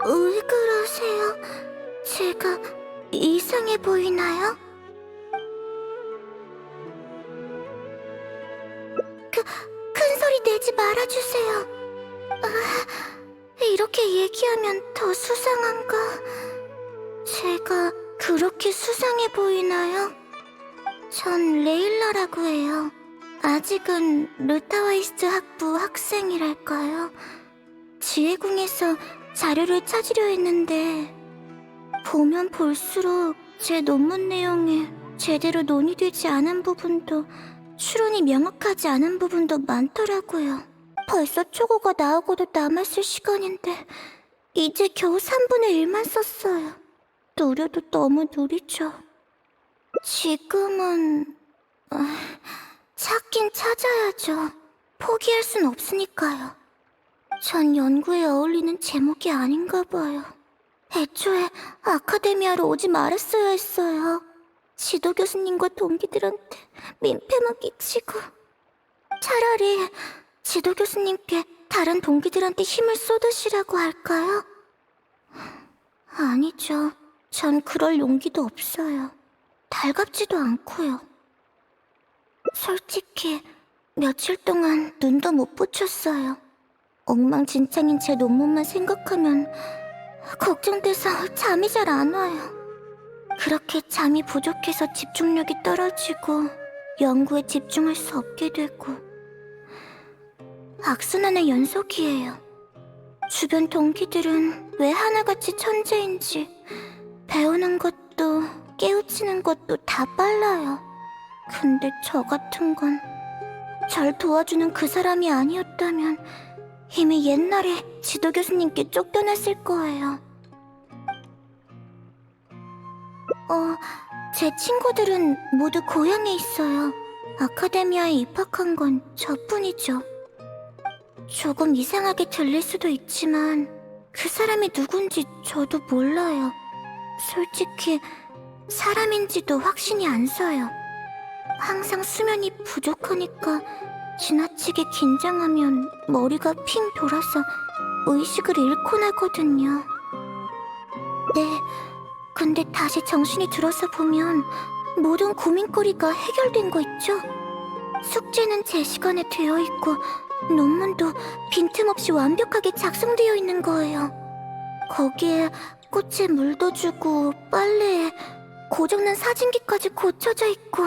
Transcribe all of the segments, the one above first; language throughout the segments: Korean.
왜 그러세요? 제가 이상해 보이나요? 큰 소리 내지 말아주세요. 이렇게 얘기하면 더 수상한가? 제가 그렇게 수상해 보이나요? 전 레일라라고 해요. 아직은 르타와이스트 학부 학생이랄까요? 지혜궁에서 자료를 찾으려 했는데 보면 볼수록 제 논문 내용에 제대로 논의되지 않은 부분도 추론이 명확하지 않은 부분도 많더라고요. 벌써 초고가 나오고도 남았을 시간인데 이제 겨우 3분의 1만 썼어요. 느려도 너무 느리죠. 지금은... 찾긴 찾아야죠. 포기할 순 없으니까요. 전 연구에 어울리는 제목이 아닌가 봐요. 애초에 아카데미아로 오지 말았어야 했어요. 지도 교수님과 동기들한테 민폐만 끼치고. 차라리 지도 교수님께 다른 동기들한테 힘을 쏟으시라고 할까요? 아니죠. 전 그럴 용기도 없어요. 달갑지도 않고요. 솔직히 며칠 동안 눈도 못 붙였어요. 엉망진창인 제 논문만 생각하면 걱정돼서 잠이 잘 안 와요. 그렇게 잠이 부족해서 집중력이 떨어지고 연구에 집중할 수 없게 되고 악순환의 연속이에요. 주변 동기들은 왜 하나같이 천재인지 배우는 것도 깨우치는 것도 다 빨라요. 근데 저 같은 건 절 도와주는 그 사람이 아니었다면 이미 옛날에 지도 교수님께 쫓겨났을 거예요. 제 친구들은 모두 고향에 있어요. 아카데미아에 입학한 건 저뿐이죠. 조금 이상하게 들릴 수도 있지만 그 사람이 누군지 저도 몰라요. 솔직히 사람인지도 확신이 안 서요. 항상 수면이 부족하니까 지나치게 긴장하면 머리가 핑 돌아서 의식을 잃곤 하거든요. 네, 근데 다시 정신이 들어서 보면 모든 고민거리가 해결된 거 있죠? 숙제는 제 시간에 되어 있고 논문도 빈틈없이 완벽하게 작성되어 있는 거예요. 거기에 꽃에 물도 주고 빨래에 고장난 사진기까지 고쳐져 있고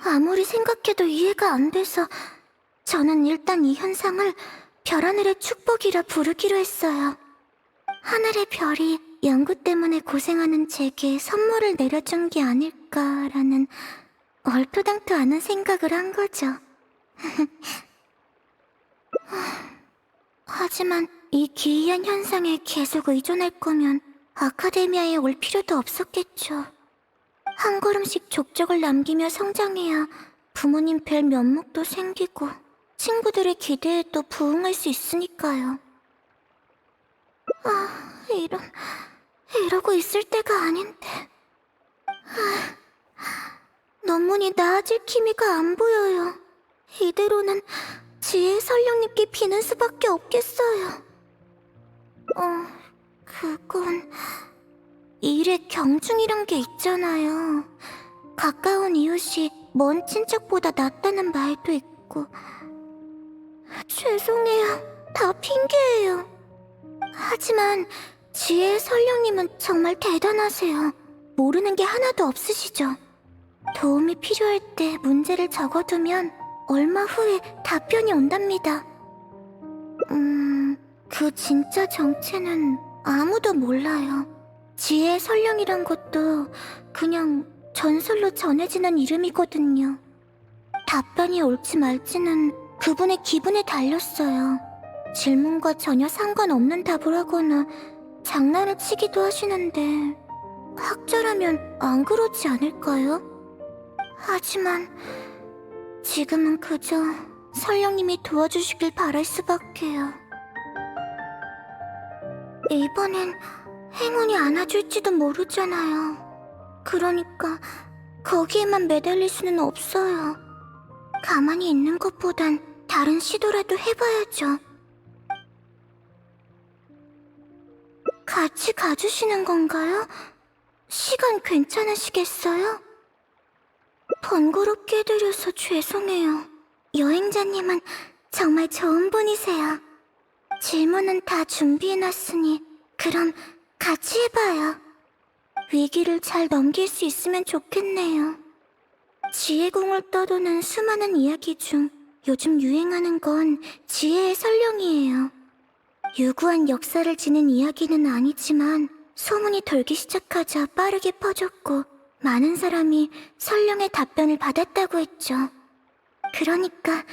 아무리 생각해도 이해가 안 돼서 저는 일단 이 현상을 별하늘의 축복이라 부르기로 했어요. 하늘의 별이 연구 때문에 고생하는 제게 선물을 내려준 게 아닐까라는 얼토당토 않은 생각을 한 거죠. 하지만 이 기이한 현상에 계속 의존할 거면 아카데미아에 올 필요도 없었겠죠. 한 걸음씩 족적을 남기며 성장해야 부모님 뵐 면목도 생기고 친구들의 기대에도 부응할 수 있으니까요. 이러고 있을 때가 아닌데. 논문이 나아질 기미가 안 보여요. 이대로는 지혜 설령님께 비는 수밖에 없겠어요. 그건... 일에 경중이란 게 있잖아요. 가까운 이웃이 먼 친척보다 낫다는 말도 있고. 죄송해요. 다 핑계예요. 하지만 지혜의 설령님은 정말 대단하세요. 모르는 게 하나도 없으시죠. 도움이 필요할 때 문제를 적어두면 얼마 후에 답변이 온답니다. 그 진짜 정체는 아무도 몰라요. 지혜의 설령이란 것도 그냥 전설로 전해지는 이름이거든요. 답변이 옳지 말지는 그분의 기분에 달렸어요. 질문과 전혀 상관없는 답을 하거나 장난을 치기도 하시는데 학자라면 안 그러지 않을까요? 하지만 지금은 그저 설령님이 도와주시길 바랄 수밖에요. 이번엔 행운이 안아줄지도 모르잖아요. 그러니까 거기에만 매달릴 수는 없어요. 가만히 있는 것보단 다른 시도라도 해봐야죠. 같이 가주시는 건가요? 시간 괜찮으시겠어요? 번거롭게 해드려서 죄송해요. 여행자님은 정말 좋은 분이세요. 질문은 다 준비해놨으니 그럼 같이 해봐요. 위기를 잘 넘길 수 있으면 좋겠네요. 지혜공을 떠도는 수많은 이야기 중 요즘 유행하는 건 지혜의 설령이에요. 유구한 역사를 지닌 이야기는 아니지만 소문이 돌기 시작하자 빠르게 퍼졌고 많은 사람이 설령의 답변을 받았다고 했죠. 그러니까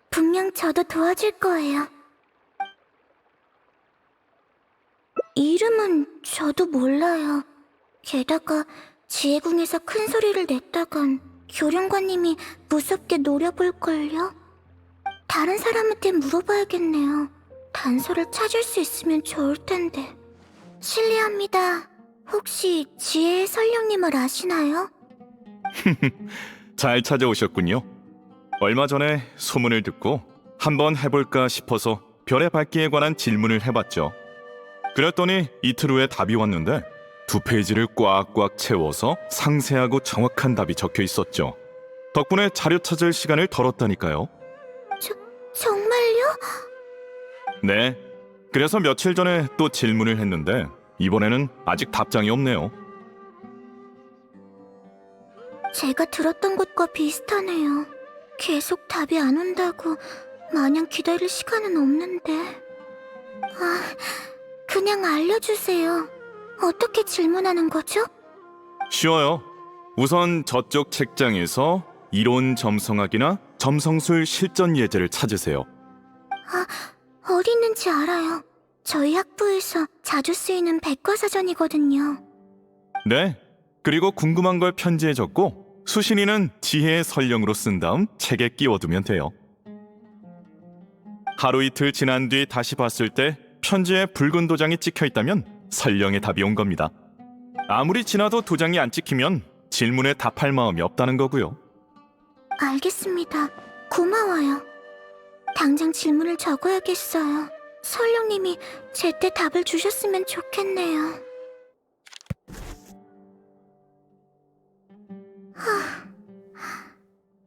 분명 저도 도와줄 거예요. 이름은 저도 몰라요. 게다가 지혜궁에서 큰 소리를 냈다간 교령관님이 무섭게 노려볼걸요? 다른 사람한테 물어봐야겠네요. 단서를 찾을 수 있으면 좋을 텐데. 실례합니다. 혹시 지혜의 설령님을 아시나요? 잘 찾아오셨군요. 얼마 전에 소문을 듣고 한번 해볼까 싶어서 별의 밝기에 관한 질문을 해봤죠. 그랬더니 이틀 후에 답이 왔는데 2페이지를 꽉꽉 채워서 상세하고 정확한 답이 적혀 있었죠. 덕분에 자료 찾을 시간을 덜었다니까요. 정말요? 네. 그래서 며칠 전에 또 질문을 했는데 이번에는 아직 답장이 없네요. 제가 들었던 것과 비슷하네요. 계속 답이 안 온다고 마냥 기다릴 시간은 없는데. 그냥 알려주세요. 어떻게 질문하는 거죠? 쉬워요. 우선 저쪽 책장에서 이론 점성학이나 점성술 실전 예제를 찾으세요. 어디 있는지 알아요. 저희 학부에서 자주 쓰이는 백과사전이거든요. 네. 그리고 궁금한 걸 편지에 적고 수신이는 지혜의 설령으로 쓴 다음 책에 끼워두면 돼요. 하루 이틀 지난 뒤 다시 봤을 때 편지에 붉은 도장이 찍혀 있다면 설령의 답이 온 겁니다. 아무리 지나도 도장이 안 찍히면 질문에 답할 마음이 없다는 거고요. 알겠습니다. 고마워요. 당장 질문을 적어야겠어요. 설령님이 제때 답을 주셨으면 좋겠네요.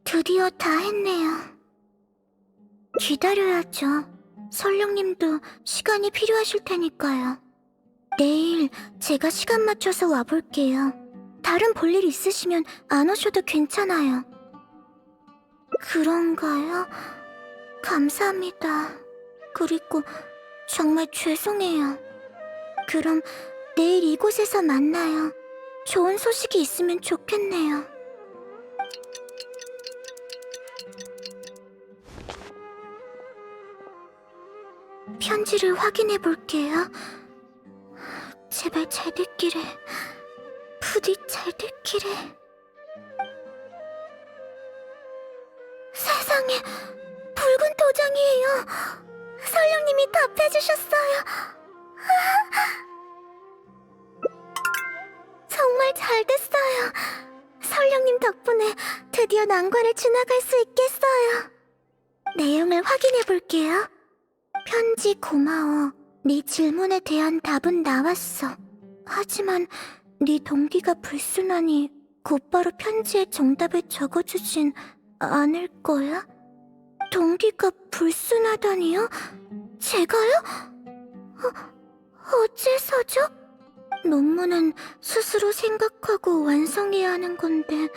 드디어 다 했네요. 기다려야죠. 설령님도 시간이 필요하실 테니까요. 내일 제가 시간 맞춰서 와볼게요. 다른 볼일 있으시면 안 오셔도 괜찮아요. 그런가요? 감사합니다. 그리고 정말 죄송해요. 그럼 내일 이곳에서 만나요. 좋은 소식이 있으면 좋겠네요. 편지를 확인해 볼게요. 제발 잘 됐기를. 부디 잘 됐기를. 세상에, 붉은 도장이에요. 설령님이 답해주셨어요. 정말 잘 됐어요. 설령님 덕분에 드디어 난관을 지나갈 수 있겠어요. 내용을 확인해 볼게요. 편지 고마워. 네 질문에 대한 답은 나왔어. 하지만 네 동기가 불순하니 곧바로 편지에 정답을 적어주진 않을 거야? 동기가 불순하다니요? 제가요? 어째서죠? 논문은 스스로 생각하고 완성해야 하는 건데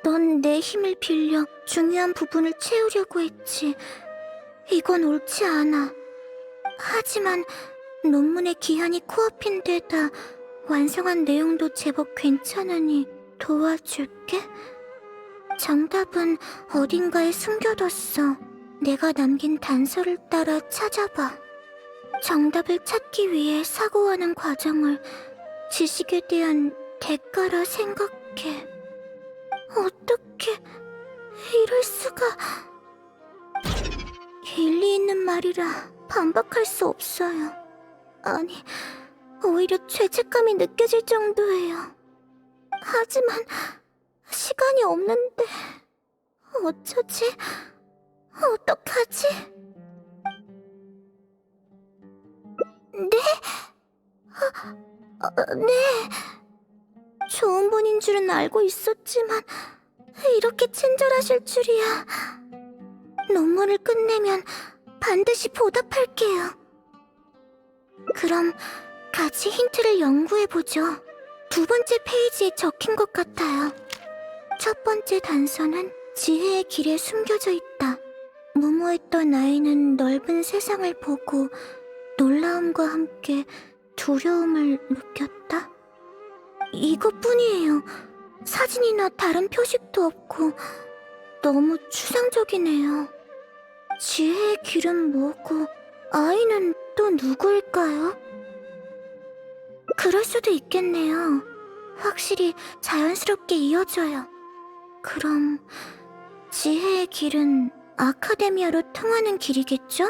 넌 내 힘을 빌려 중요한 부분을 채우려고 했지. 이건 옳지 않아. 하지만 논문의 기한이 코앞인 데다 완성한 내용도 제법 괜찮으니 도와줄게. 정답은 어딘가에 숨겨뒀어. 내가 남긴 단서를 따라 찾아봐. 정답을 찾기 위해 사고하는 과정을 지식에 대한 대가라 생각해. 어떻게 이럴 수가. 일리 있는 말이라 반박할 수 없어요. 아니, 오히려 죄책감이 느껴질 정도예요. 하지만 시간이 없는데 어쩌지? 어떡하지? 네? 네. 좋은 분인 줄은 알고 있었지만 이렇게 친절하실 줄이야. 논문을 끝내면 반드시 보답할게요. 그럼 같이 힌트를 연구해보죠. 두 번째 페이지에 적힌 것 같아요. 첫 번째 단서는 지혜의 길에 숨겨져 있다. 무모했던 아이는 넓은 세상을 보고 놀라움과 함께 두려움을 느꼈다. 이것뿐이에요. 사진이나 다른 표식도 없고 너무 추상적이네요. 지혜의 길은 뭐고 아이는 또 누구일까요? 그럴 수도 있겠네요. 확실히 자연스럽게 이어져요. 그럼 지혜의 길은 아카데미아로 통하는 길이겠죠?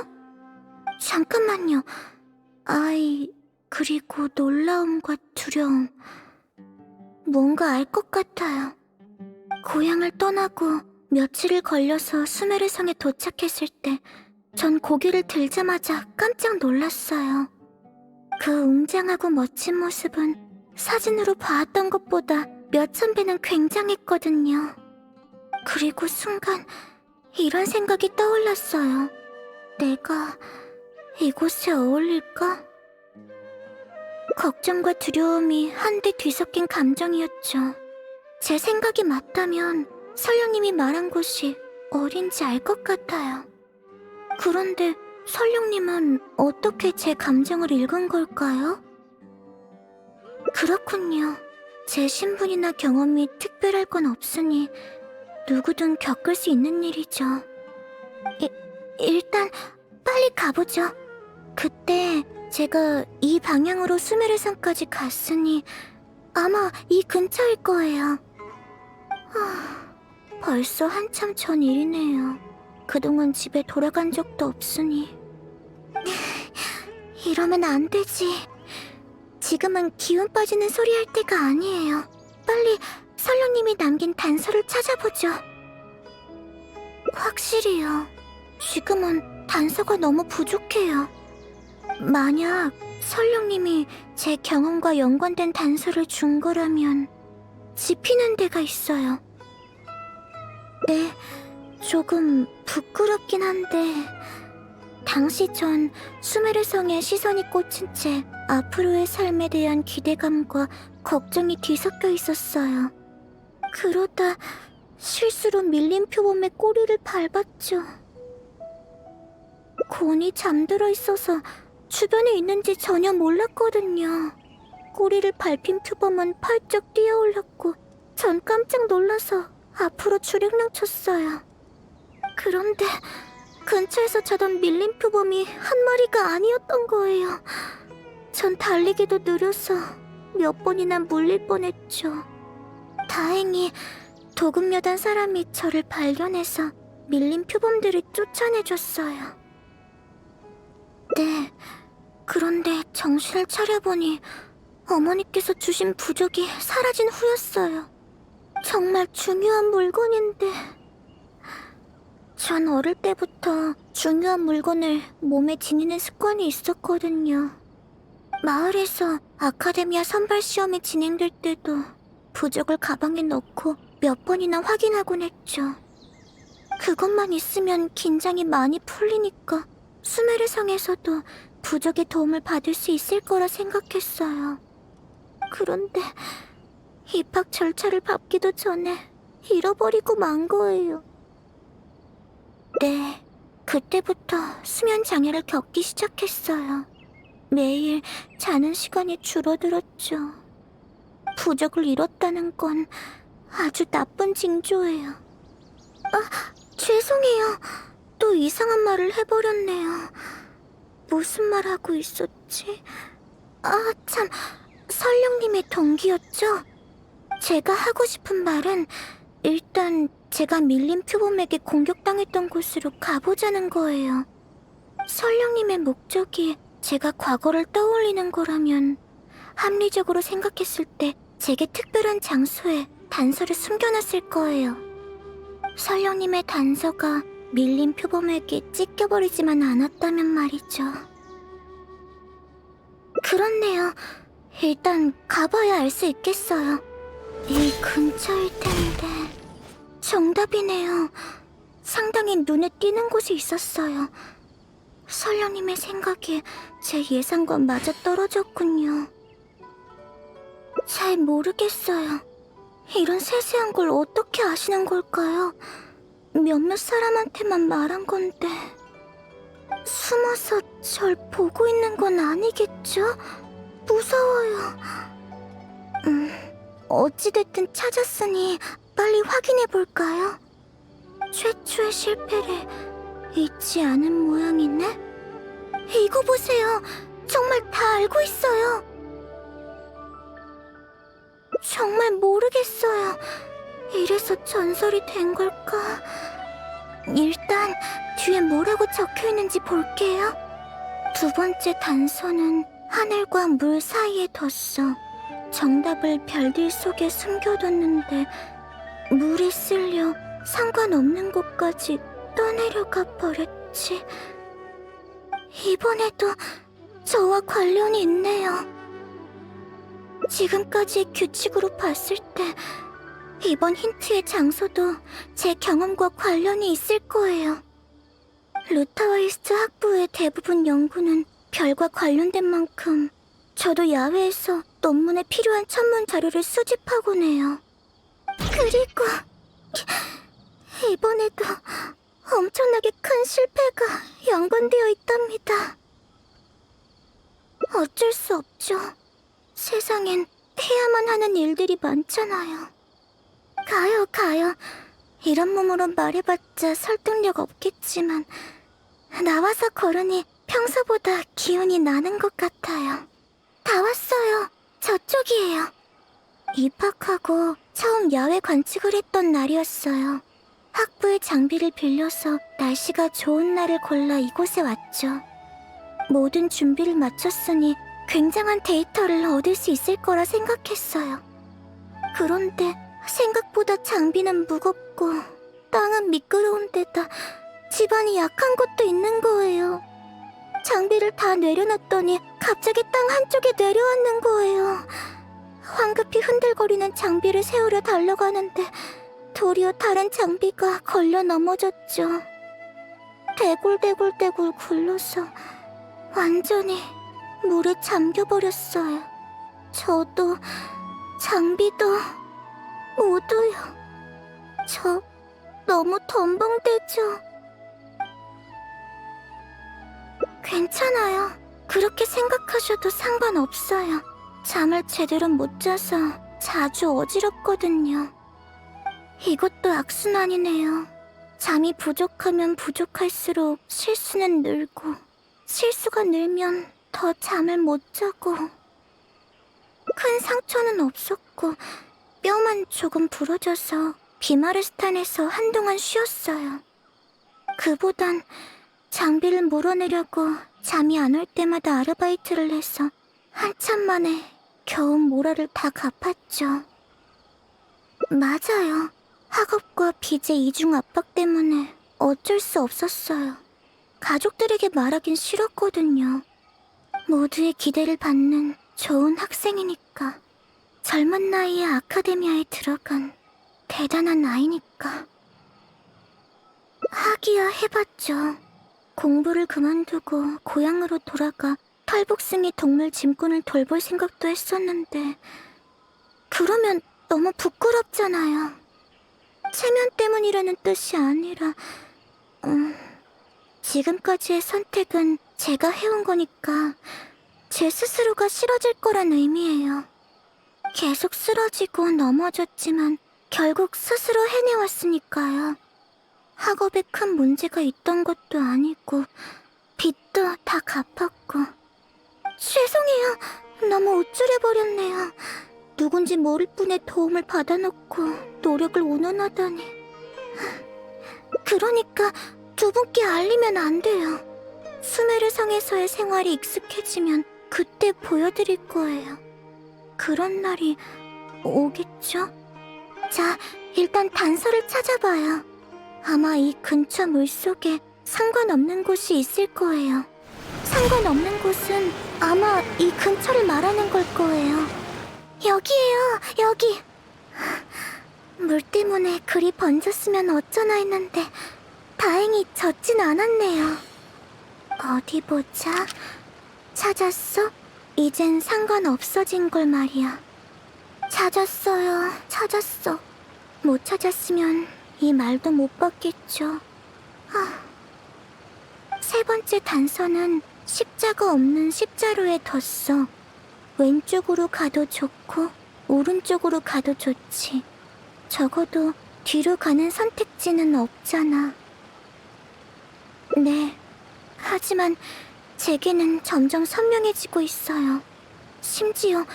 잠깐만요. 아이, 그리고 놀라움과 두려움. 뭔가 알 것 같아요. 고향을 떠나고 며칠을 걸려서 수메르성에 도착했을 때 전 고개를 들자마자 깜짝 놀랐어요. 그 웅장하고 멋진 모습은 사진으로 봐왔던 것보다 몇천 배는 굉장했거든요. 그리고 순간 이런 생각이 떠올랐어요. 내가 이곳에 어울릴까? 걱정과 두려움이 한데 뒤섞인 감정이었죠. 제 생각이 맞다면 설령님이 말한 곳이 어딘지 알 것 같아요. 그런데 설령님은 어떻게 제 감정을 읽은 걸까요? 그렇군요. 제 신분이나 경험이 특별할 건 없으니 누구든 겪을 수 있는 일이죠. 일단 빨리 가보죠. 그때 제가 이 방향으로 수메르산까지 갔으니 아마 이 근처일 거예요. 벌써 한참 전 일이네요. 그동안 집에 돌아간 적도 없으니. 이러면 안 되지. 지금은 기운 빠지는 소리 할 때가 아니에요. 빨리 설령님이 남긴 단서를 찾아보죠. 확실히요. 지금은 단서가 너무 부족해요. 만약 설령님이 제 경험과 연관된 단서를 준 거라면 짚히는 데가 있어요. 네, 조금 부끄럽긴 한데 당시 전 수메르성의 시선이 꽂힌 채 앞으로의 삶에 대한 기대감과 걱정이 뒤섞여 있었어요. 그러다 실수로 밀린 표범의 꼬리를 밟았죠. 곤이 잠들어 있어서 주변에 있는지 전혀 몰랐거든요. 꼬리를 밟힌 표범은 팔쩍 뛰어올랐고 전 깜짝 놀라서 앞으로 주력령 쳤어요. 그런데 근처에서 자던 밀린 표범이 한 마리가 아니었던 거예요. 전 달리기도 느려서 몇 번이나 물릴 뻔했죠. 다행히 도금여단 사람이 저를 발견해서 밀린 표범들을 쫓아내줬어요. 네, 그런데 정신을 차려보니 어머니께서 주신 부적이 사라진 후였어요. 정말 중요한 물건인데. 전 어릴 때부터 중요한 물건을 몸에 지니는 습관이 있었거든요. 마을에서 아카데미아 선발 시험이 진행될 때도 부적을 가방에 넣고 몇 번이나 확인하곤 했죠. 그것만 있으면 긴장이 많이 풀리니까 수메르성에서도 부적의 도움을 받을 수 있을 거라 생각했어요. 그런데 입학 절차를 밟기도 전에 잃어버리고 만 거예요. 네, 그때부터 수면 장애를 겪기 시작했어요. 매일 자는 시간이 줄어들었죠. 부적을 잃었다는 건 아주 나쁜 징조예요. 죄송해요. 또 이상한 말을 해버렸네요. 무슨 말 하고 있었지? 참, 설령님의 동기였죠? 제가 하고 싶은 말은 일단 제가 밀린 표범에게 공격당했던 곳으로 가보자는 거예요. 설령님의 목적이 제가 과거를 떠올리는 거라면 합리적으로 생각했을 때 제게 특별한 장소에 단서를 숨겨놨을 거예요. 설령님의 단서가 밀린 표범에게 찢겨버리지만 않았다면 말이죠. 그렇네요. 일단 가봐야 알 수 있겠어요. 이 근처일 텐데. 정답이네요. 상당히 눈에 띄는 곳이 있었어요. 설령님의 생각이 제 예상과 맞아 떨어졌군요. 잘 모르겠어요. 이런 세세한 걸 어떻게 아시는 걸까요? 몇몇 사람한테만 말한 건데. 숨어서 절 보고 있는 건 아니겠죠? 무서워요. 어찌됐든 찾았으니 빨리 확인해 볼까요? 최초의 실패를 잊지 않은 모양이네? 이거 보세요. 정말 다 알고 있어요. 정말 모르겠어요. 이래서 전설이 된 걸까? 일단 뒤에 뭐라고 적혀 있는지 볼게요. 두 번째 단서는 하늘과 물 사이에 뒀어. 정답을 별들 속에 숨겨뒀는데 물에 쓸려 상관없는 곳까지 떠내려가 버렸지. 이번에도 저와 관련이 있네요. 지금까지의 규칙으로 봤을 때 이번 힌트의 장소도 제 경험과 관련이 있을 거예요. 루타와이스트 학부의 대부분 연구는 별과 관련된 만큼 저도 야외에서 논문에 필요한 천문 자료를 수집하곤 해요. 그리고 이번에도 엄청나게 큰 실패가 연관되어 있답니다. 어쩔 수 없죠. 세상엔 해야만 하는 일들이 많잖아요. 가요. 이런 몸으로 말해봤자 설득력 없겠지만 나와서 걸으니 평소보다 기운이 나는 것 같아요. 다 왔어요. 저쪽이에요. 입학하고 처음 야외 관측을 했던 날이었어요. 학부의 장비를 빌려서 날씨가 좋은 날을 골라 이곳에 왔죠. 모든 준비를 마쳤으니 굉장한 데이터를 얻을 수 있을 거라 생각했어요. 그런데 생각보다 장비는 무겁고 땅은 미끄러운 데다 집안이 약한 곳도 있는 거예요. 장비를 다 내려놨더니 갑자기 땅 한쪽에 내려앉는 거예요. 황급히 흔들거리는 장비를 세우려 달려가는데 도리어 다른 장비가 걸려 넘어졌죠. 대굴대굴 굴러서 완전히 물에 잠겨버렸어요. 저도 장비도 모두요. 저 너무 덤벙대죠. 괜찮아요. 그렇게 생각하셔도 상관없어요. 잠을 제대로 못 자서 자주 어지럽거든요. 이것도 악순환이네요. 잠이 부족하면 부족할수록 실수는 늘고, 실수가 늘면 더 잠을 못 자고. 큰 상처는 없었고 뼈만 조금 부러져서 비마르스탄에서 한동안 쉬었어요. 그보단 장비를 몰아내려고 잠이 안 올 때마다 아르바이트를 해서 한참 만에 겨우 모라를 다 갚았죠. 맞아요. 학업과 빚의 이중 압박 때문에 어쩔 수 없었어요. 가족들에게 말하긴 싫었거든요. 모두의 기대를 받는 좋은 학생이니까. 젊은 나이에 아카데미아에 들어간 대단한 아이니까. 하기야 해봤죠. 공부를 그만두고 고향으로 돌아가 털복숭이 동물 짐꾼을 돌볼 생각도 했었는데 그러면 너무 부끄럽잖아요. 체면 때문이라는 뜻이 아니라 지금까지의 선택은 제가 해온 거니까 제 스스로가 싫어질 거란 의미예요. 계속 쓰러지고 넘어졌지만 결국 스스로 해내왔으니까요. 학업에 큰 문제가 있던 것도 아니고 빚도 다 갚았고. 죄송해요. 너무 우쭐해버렸네요. 누군지 모를 분의 도움을 받아놓고 노력을 운운하다니. 그러니까 두 분께 알리면 안 돼요. 수메르 성에서의 생활이 익숙해지면 그때 보여드릴 거예요. 그런 날이 오겠죠? 자, 일단 단서를 찾아봐요. 아마 이 근처 물속에 상관없는 곳이 있을 거예요. 상관없는 곳은 아마 이 근처를 말하는 걸 거예요. 여기에요, 여기. 물 때문에 그리 번졌으면 어쩌나 했는데 다행히 젖진 않았네요. 어디 보자. 찾았어? 이젠 상관없어진 걸 말이야. 찾았어요, 찾았어. 못 찾았으면 이 말도 못 받겠죠. 세 번째 단서는 십자가 없는 십자로에 뒀어. 왼쪽으로 가도 좋고 오른쪽으로 가도 좋지. 적어도 뒤로 가는 선택지는 없잖아. 네. 하지만 제게는 점점 선명해지고 있어요. 심지어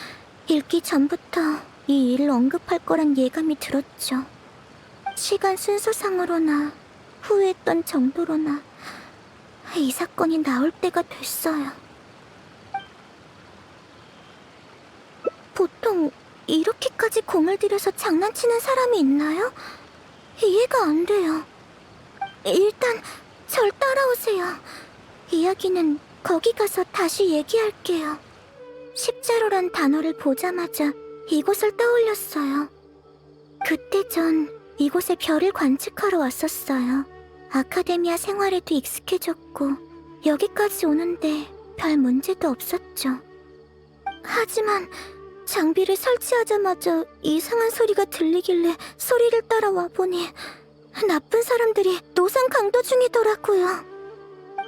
읽기 전부터 이 일을 언급할 거란 예감이 들었죠. 시간 순서상으로나 후회했던 정도로나 이 사건이 나올 때가 됐어요. 보통 이렇게까지 공을 들여서 장난치는 사람이 있나요? 이해가 안 돼요. 일단 절 따라오세요. 이야기는 거기 가서 다시 얘기할게요. 십자로란 단어를 보자마자 이곳을 떠올렸어요. 그때 전 이곳에 별을 관측하러 왔었어요. 아카데미아 생활에도 익숙해졌고 여기까지 오는데 별 문제도 없었죠. 하지만 장비를 설치하자마자 이상한 소리가 들리길래 소리를 따라와 보니 나쁜 사람들이 노상 강도 중이더라고요.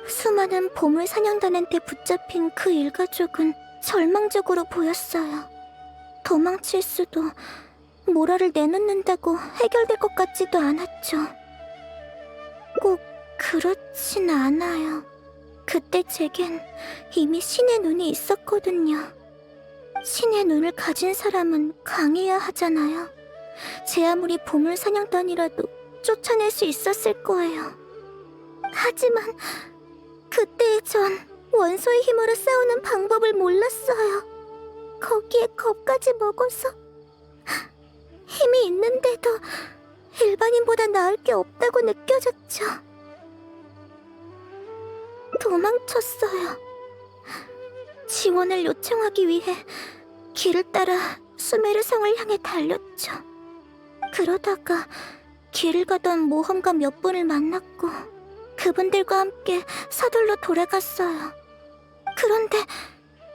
수많은 보물 사냥단한테 붙잡힌 그 일가족은 절망적으로 보였어요. 도망칠 수도 모라를 내놓는다고 해결될 것 같지도 않았죠. 꼭 그렇진 않아요. 그때 제겐 이미 신의 눈이 있었거든요. 신의 눈을 가진 사람은 강해야 하잖아요. 제 아무리 보물 사냥단이라도 쫓아낼 수 있었을 거예요. 하지만 그때의 전 원소의 힘으로 싸우는 방법을 몰랐어요. 거기에 겁까지 먹어서 힘이 있는데도 일반인보다 나을 게 없다고 느껴졌죠. 도망쳤어요. 지원을 요청하기 위해 길을 따라 수메르 성을 향해 달렸죠. 그러다가 길을 가던 모험가 몇 분을 만났고 그분들과 함께 서둘러 돌아갔어요. 그런데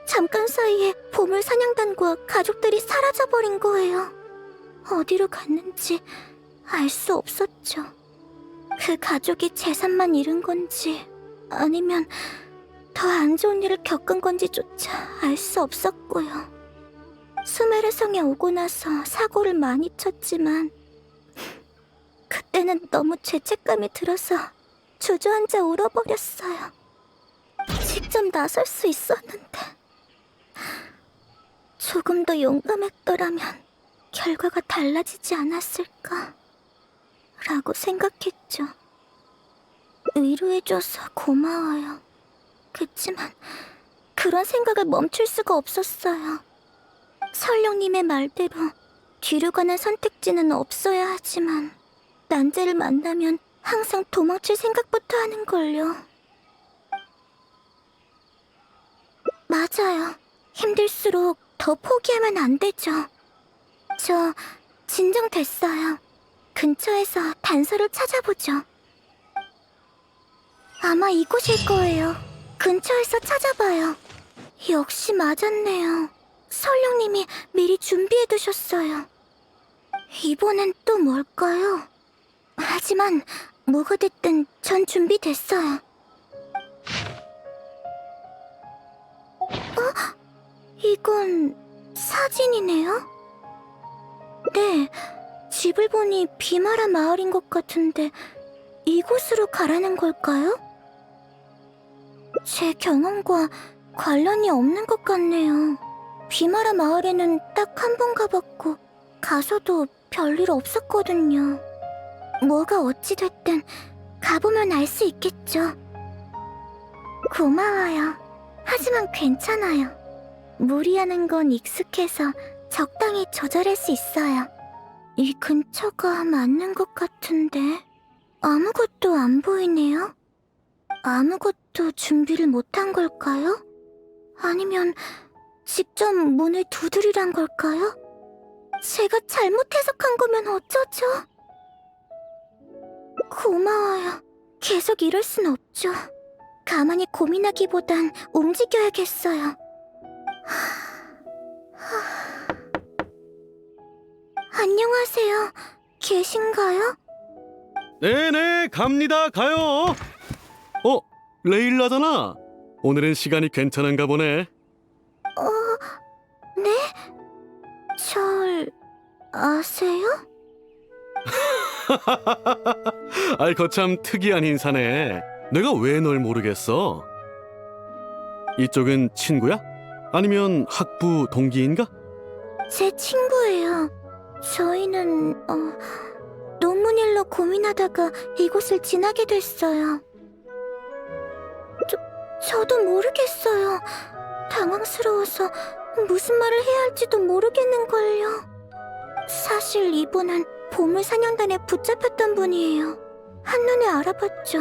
잠깐 사이에 보물 사냥단과 가족들이 사라져버린 거예요. 어디로 갔는지 알 수 없었죠. 그 가족이 재산만 잃은 건지 아니면 더 안 좋은 일을 겪은 건지조차 알 수 없었고요. 수메르 성에 오고 나서 사고를 많이 쳤지만 그때는 너무 죄책감이 들어서 주저앉아 울어버렸어요. 직접 나설 수 있었는데 조금 더 용감했더라면 결과가 달라지지 않았을까 라고 생각했죠. 위로해줘서 고마워요. 그치만 그런 생각을 멈출 수가 없었어요. 설령님의 말대로 뒤로 가는 선택지는 없어야 하지만 난제를 만나면 항상 도망칠 생각부터 하는걸요. 맞아요. 힘들수록 더 포기하면 안 되죠. 저 진정됐어요. 근처에서 단서를 찾아보죠. 아마 이곳일 거예요. 근처에서 찾아봐요. 역시 맞았네요. 설령님이 미리 준비해두셨어요. 이번엔 또 뭘까요? 하지만 뭐가 됐든 전 준비됐어요. 이건 사진이네요? 네, 집을 보니 비마라 마을인 것 같은데 이곳으로 가라는 걸까요? 제 경험과 관련이 없는 것 같네요. 비마라 마을에는 딱 한 번 가봤고 가서도 별일 없었거든요. 뭐가 어찌됐든 가보면 알 수 있겠죠. 고마워요. 하지만 괜찮아요. 무리하는 건 익숙해서 적당히 조절할 수 있어요. 이 근처가 맞는 것 같은데 아무것도 안 보이네요. 아무것도 아직도 준비를 못한 걸까요? 아니면 직접 문을 두드리란 걸까요? 제가 잘못 해석한 거면 어쩌죠? 고마워요. 계속 이럴 순 없죠. 가만히 고민하기보단 움직여야겠어요. 안녕하세요. 계신가요? 네네, 갑니다, 가요. 레일라잖아. 오늘은 시간이 괜찮은가 보네. 네? 절 아세요? 아이, 거참 특이한 인사네. 내가 왜 널 모르겠어? 이쪽은 친구야? 아니면 학부 동기인가? 제 친구예요. 저희는 논문 일로 고민하다가 이곳을 지나게 됐어요. 저도 모르겠어요. 당황스러워서 무슨 말을 해야 할지도 모르겠는걸요. 사실 이분은 보물사냥단에 붙잡혔던 분이에요. 한눈에 알아봤죠.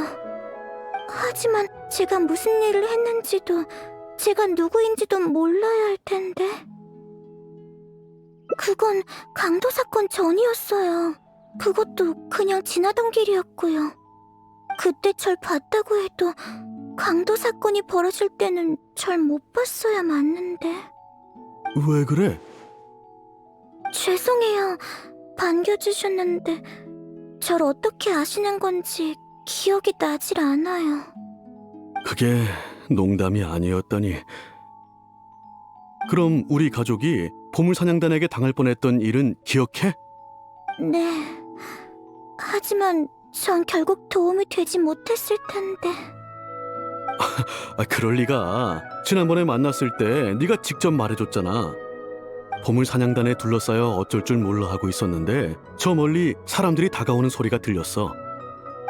하지만 제가 무슨 일을 했는지도 제가 누구인지도 몰라야 할 텐데. 그건 강도 사건 전이었어요. 그것도 그냥 지나던 길이었고요. 그때 절 봤다고 해도 강도 사건이 벌어질 때는 절 못 봤어야 맞는데. 왜 그래? 죄송해요. 반겨주셨는데 절 어떻게 아시는 건지 기억이 나질 않아요. 그게 농담이 아니었더니. 그럼 우리 가족이 보물사냥단에게 당할 뻔했던 일은 기억해? 네. 하지만 전 결국 도움이 되지 못했을 텐데. 그럴 리가. 지난번에 만났을 때 네가 직접 말해줬잖아. 보물사냥단에 둘러싸여 어쩔 줄 몰라 하고 있었는데 저 멀리 사람들이 다가오는 소리가 들렸어.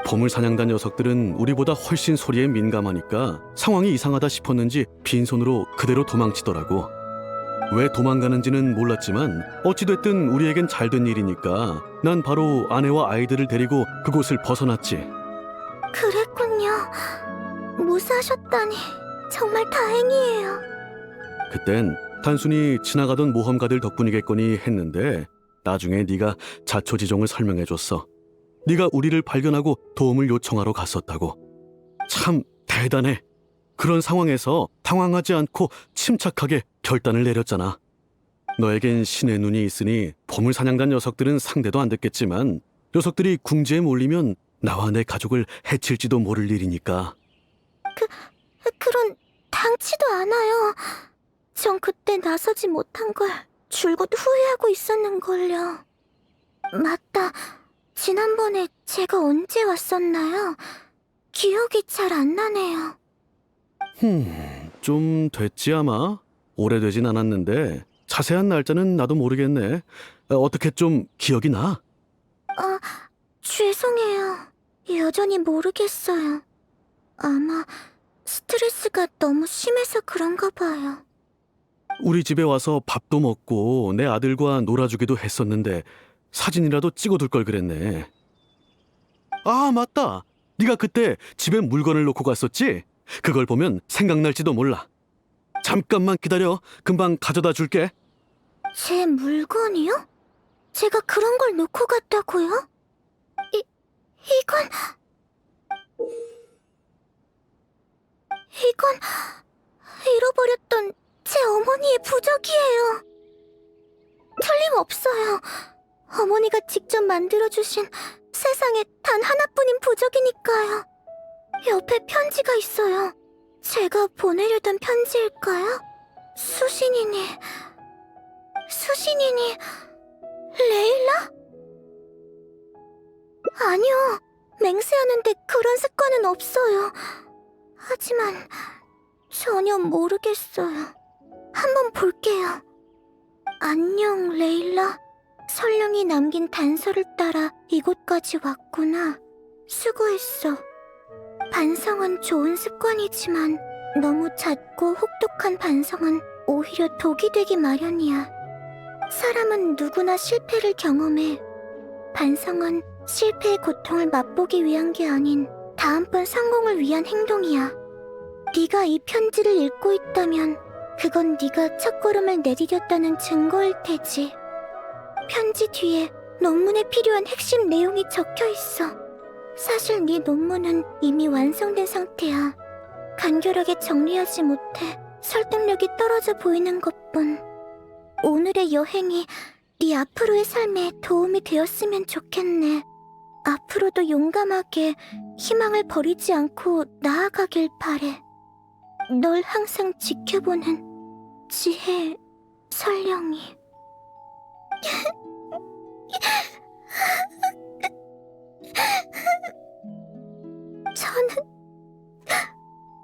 보물사냥단 녀석들은 우리보다 훨씬 소리에 민감하니까 상황이 이상하다 싶었는지 빈손으로 그대로 도망치더라고. 왜 도망가는지는 몰랐지만 어찌됐든 우리에겐 잘된 일이니까 난 바로 아내와 아이들을 데리고 그곳을 벗어났지. 그랬군요. 무사하셨다니 정말 다행이에요. 그땐 단순히 지나가던 모험가들 덕분이겠거니 했는데 나중에 네가 자초지종을 설명해줬어. 네가 우리를 발견하고 도움을 요청하러 갔었다고. 참 대단해. 그런 상황에서 당황하지 않고 침착하게 결단을 내렸잖아. 너에겐 신의 눈이 있으니 보물사냥단 녀석들은 상대도 안 됐겠지만 녀석들이 궁지에 몰리면 나와 내 가족을 해칠지도 모를 일이니까. 그런 당치도 않아요. 전 그때 나서지 못한 걸 줄곧 후회하고 있었는걸요. 맞다. 지난번에 제가 언제 왔었나요? 기억이 잘 안 나네요. 좀 됐지 아마? 오래되진 않았는데 자세한 날짜는 나도 모르겠네. 어떻게 좀 기억이 나? 죄송해요. 여전히 모르겠어요. 아마 스트레스가 너무 심해서 그런가 봐요. 우리 집에 와서 밥도 먹고 내 아들과 놀아주기도 했었는데 사진이라도 찍어둘 걸 그랬네. 아, 맞다. 네가 그때 집에 물건을 놓고 갔었지? 그걸 보면 생각날지도 몰라. 잠깐만 기다려. 금방 가져다 줄게. 제 물건이요? 제가 그런 걸 놓고 갔다고요? 이건 잃어버렸던 제 어머니의 부적이에요. 틀림없어요. 어머니가 직접 만들어주신 세상에 단 하나뿐인 부적이니까요. 옆에 편지가 있어요. 제가 보내려던 편지일까요? 수신이니 레일라? 아니요. 맹세하는데 그런 습관은 없어요. 하지만 전혀 모르겠어요. 한번 볼게요. 안녕, 레일라. 설령이 남긴 단서를 따라 이곳까지 왔구나. 수고했어. 반성은 좋은 습관이지만 너무 잦고 혹독한 반성은 오히려 독이 되기 마련이야. 사람은 누구나 실패를 경험해. 반성은 실패의 고통을 맛보기 위한 게 아닌 다음번 성공을 위한 행동이야. 네가 이 편지를 읽고 있다면 그건 네가 첫걸음을 내디뎠다는 증거일 테지. 편지 뒤에 논문에 필요한 핵심 내용이 적혀 있어. 사실 네 논문은 이미 완성된 상태야. 간결하게 정리하지 못해 설득력이 떨어져 보이는 것뿐. 오늘의 여행이 네 앞으로의 삶에 도움이 되었으면 좋겠네. 앞으로도 용감하게 희망을 버리지 않고 나아가길 바래. 널 항상 지켜보는 지혜 설령이. 저는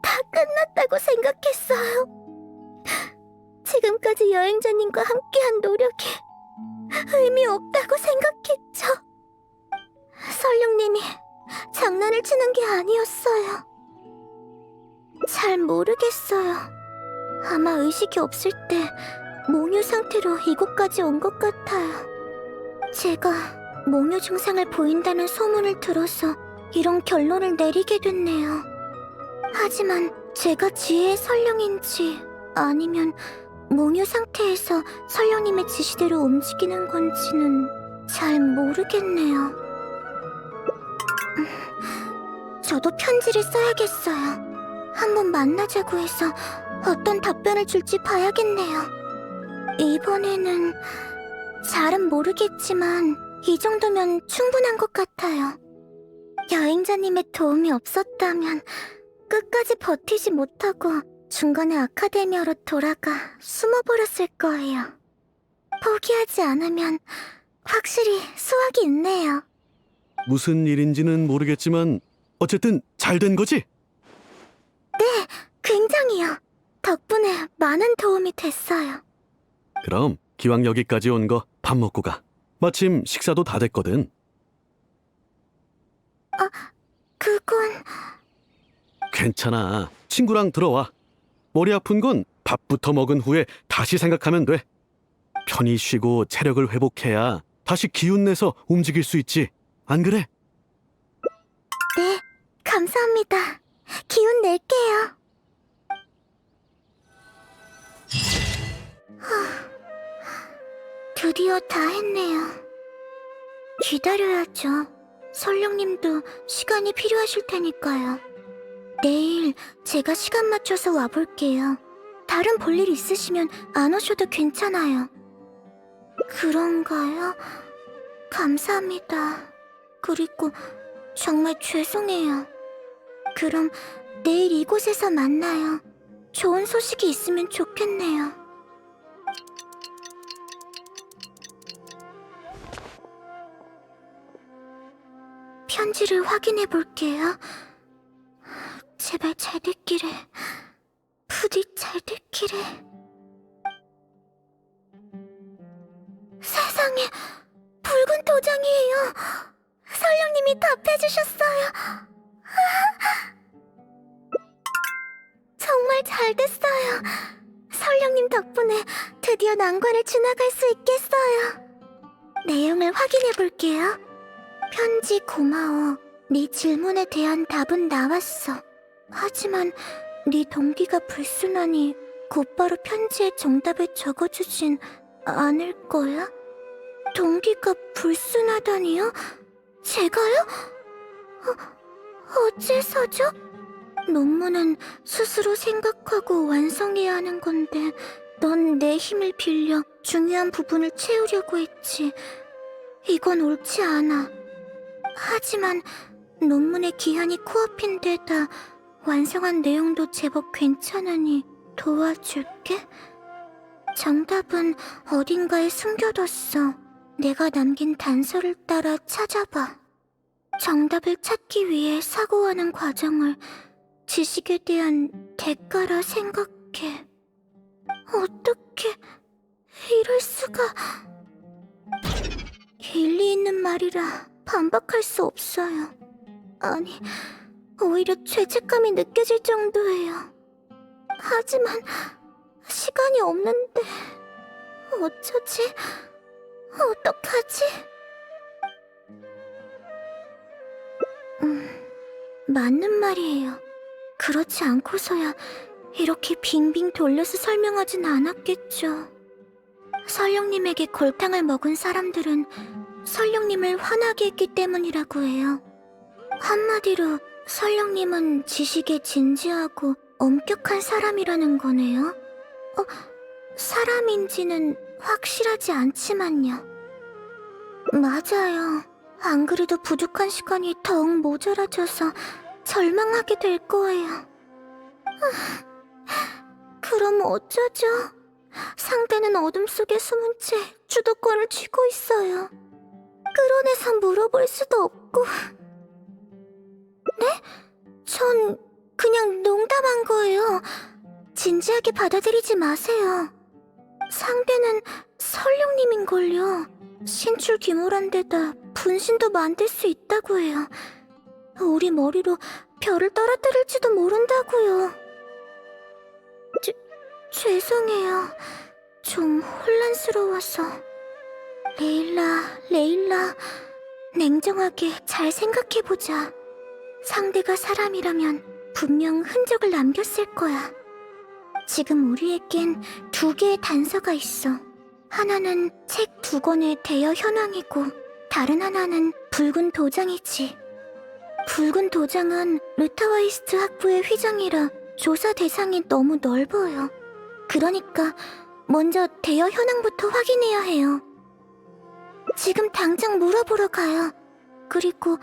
다 끝났다고 생각했어요. 지금까지 여행자님과 함께한 노력이 의미 없다고 생각했죠. 설령님이 장난을 치는 게 아니었어요. 잘 모르겠어요. 아마 의식이 없을 때 몽유 상태로 이곳까지 온 것 같아요. 제가 몽유 증상을 보인다는 소문을 들어서 이런 결론을 내리게 됐네요. 하지만 제가 지혜의 설령인지 아니면 몽유 상태에서 설령님의 지시대로 움직이는 건지는 잘 모르겠네요. 저도 편지를 써야겠어요. 한번 만나자고 해서 어떤 답변을 줄지 봐야겠네요. 이번에는 잘은 모르겠지만 이 정도면 충분한 것 같아요. 여행자님의 도움이 없었다면 끝까지 버티지 못하고 중간에 아카데미아로 돌아가 숨어버렸을 거예요. 포기하지 않으면 확실히 수확이 있네요. 무슨 일인지는 모르겠지만 어쨌든 잘 된 거지? 굉장히요. 덕분에 많은 도움이 됐어요. 그럼 기왕 여기까지 온 거 밥 먹고 가. 마침 식사도 다 됐거든. 그건... 괜찮아. 친구랑 들어와. 머리 아픈 건 밥부터 먹은 후에 다시 생각하면 돼. 편히 쉬고 체력을 회복해야 다시 기운 내서 움직일 수 있지. 안 그래? 네, 감사합니다. 기운 낼게요. 드디어 다 했네요. 기다려야죠. 설령님도 시간이 필요하실 테니까요. 내일 제가 시간 맞춰서 와볼게요. 다른 볼일 있으시면 안 오셔도 괜찮아요. 그런가요? 감사합니다. 그리고 정말 죄송해요. 그럼 내일 이곳에서 만나요. 좋은 소식이 있으면 좋겠네요. 편지를 확인해 볼게요. 제발 잘 됐기를. 부디 잘 됐기를. 세상에, 붉은 도장이에요. 설령님이 답해주셨어요. 정말 잘 됐어요. 설령님 덕분에 드디어 난관을 지나갈 수 있겠어요. 내용을 확인해 볼게요. 편지 고마워. 네 질문에 대한 답은 나왔어. 하지만 네 동기가 불순하니 곧바로 편지에 정답을 적어주진 않을 거야? 동기가 불순하다니요? 제가요? 어째서죠? 논문은 스스로 생각하고 완성해야 하는 건데 넌 내 힘을 빌려 중요한 부분을 채우려고 했지. 이건 옳지 않아. 하지만 논문의 기한이 코앞인 데다 완성한 내용도 제법 괜찮으니 도와줄게. 정답은 어딘가에 숨겨뒀어. 내가 남긴 단서를 따라 찾아봐. 정답을 찾기 위해 사고하는 과정을 지식에 대한 대가라 생각해. 어떻게 이럴 수가... 일리 있는 말이라 반박할 수 없어요. 아니, 오히려 죄책감이 느껴질 정도예요. 하지만 시간이 없는데 어쩌지? 어떡하지? 맞는 말이에요. 그렇지 않고서야 이렇게 빙빙 돌려서 설명하진 않았겠죠. 설령님에게 골탕을 먹은 사람들은 설령님을 화나게 했기 때문이라고 해요. 한마디로 설령님은 지식에 진지하고 엄격한 사람이라는 거네요. 사람인지는 확실하지 않지만요. 맞아요. 안 그래도 부족한 시간이 더욱 모자라져서 절망하게 될 거예요. 그럼 어쩌죠? 상대는 어둠 속에 숨은 채 주도권을 쥐고 있어요. 끌어내서 물어볼 수도 없고. 네? 전 그냥 농담한 거예요. 진지하게 받아들이지 마세요. 상대는 설령님인걸요. 신출귀몰한데다 분신도 만들 수 있다고 해요. 우리 머리로 별을 떨어뜨릴지도 모른다고요. 죄송해요. 좀 혼란스러워서. 레일라, 냉정하게 잘 생각해보자. 상대가 사람이라면 분명 흔적을 남겼을 거야. 지금 우리에겐 2개의 단서가 있어. 하나는 책 2권의 대여 현황이고 다른 하나는 붉은 도장이지. 붉은 도장은 루타와이스트 학부의 휘장이라 조사 대상이 너무 넓어요. 그러니까 먼저 대여 현황부터 확인해야 해요. 지금 당장 물어보러 가요. 그리고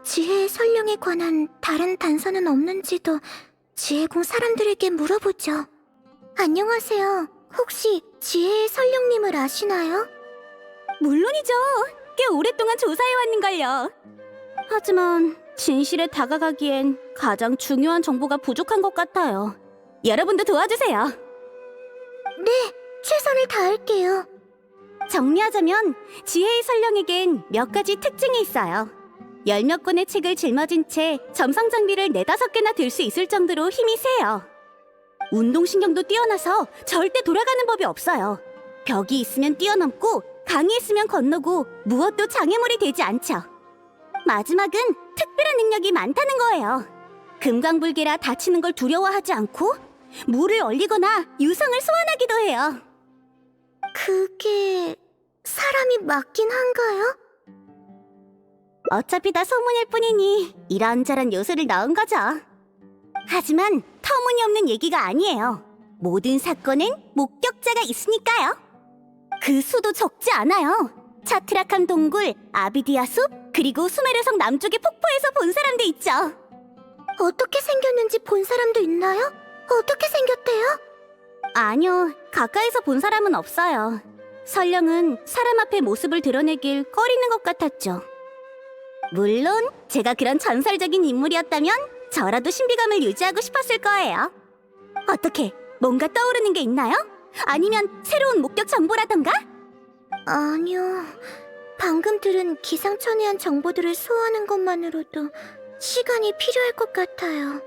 지혜의 설령에 관한 다른 단서는 없는지도 지혜궁 사람들에게 물어보죠. 안녕하세요. 혹시 지혜의 설령님을 아시나요? 물론이죠. 꽤 오랫동안 조사해왔는걸요. 하지만 진실에 다가가기엔 가장 중요한 정보가 부족한 것 같아요. 여러분도 도와주세요. 네, 최선을 다할게요. 정리하자면 지혜의 설령에겐 몇 가지 특징이 있어요. 10몇 권의 책을 짊어진 채 점성 장비를 4-5개나 들 수 있을 정도로 힘이 세요. 운동신경도 뛰어나서 절대 돌아가는 법이 없어요. 벽이 있으면 뛰어넘고 강이 있으면 건너고 무엇도 장애물이 되지 않죠. 마지막은 특별한 능력이 많다는 거예요. 금강불개라 다치는 걸 두려워하지 않고 물을 얼리거나 유성을 소환하기도 해요. 그게 사람이 맞긴 한가요? 어차피 다 소문일 뿐이니 이런저런 요소를 넣은 거죠. 하지만 터무니없는 얘기가 아니에요. 모든 사건엔 목격자가 있으니까요. 그 수도 적지 않아요. 차트락한 동굴, 아비디아 숲, 그리고 수메르성 남쪽의 폭포에서 본 사람도 있죠. 어떻게 생겼는지 본 사람도 있나요? 어떻게 생겼대요? 아니요, 가까이서 본 사람은 없어요. 설령은 사람 앞에 모습을 드러내길 꺼리는 것 같았죠. 물론 제가 그런 전설적인 인물이었다면 저라도 신비감을 유지하고 싶었을 거예요. 어떻게, 뭔가 떠오르는 게 있나요? 아니면 새로운 목격 정보라던가? 아니요. 방금 들은 기상천외한 정보들을 소화하는 것만으로도 시간이 필요할 것 같아요.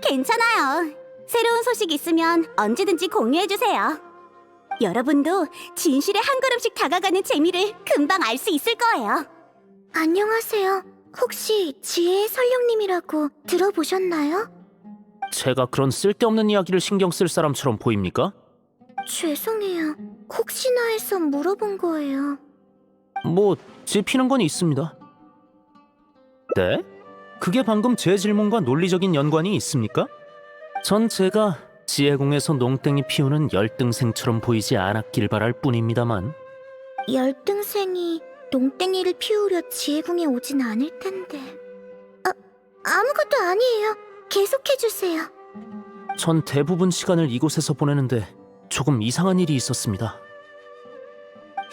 괜찮아요. 새로운 소식 있으면 언제든지 공유해주세요. 여러분도 진실에 한 걸음씩 다가가는 재미를 금방 알 수 있을 거예요. 안녕하세요. 혹시 지혜의 설령님이라고 들어보셨나요? 제가 그런 쓸데없는 이야기를 신경 쓸 사람처럼 보입니까? 죄송해요. 혹시나 해서 물어본 거예요. 뭐 짚히는 건 있습니다. 네? 그게 방금 제 질문과 논리적인 연관이 있습니까? 전 제가 지혜궁에서 농땡이 피우는 열등생처럼 보이지 않았길 바랄 뿐입니다만. 열등생이 농땡이를 피우려 지혜궁에 오진 않을 텐데. 아무것도 아니에요. 계속해주세요. 전 대부분 시간을 이곳에서 보내는데 조금 이상한 일이 있었습니다.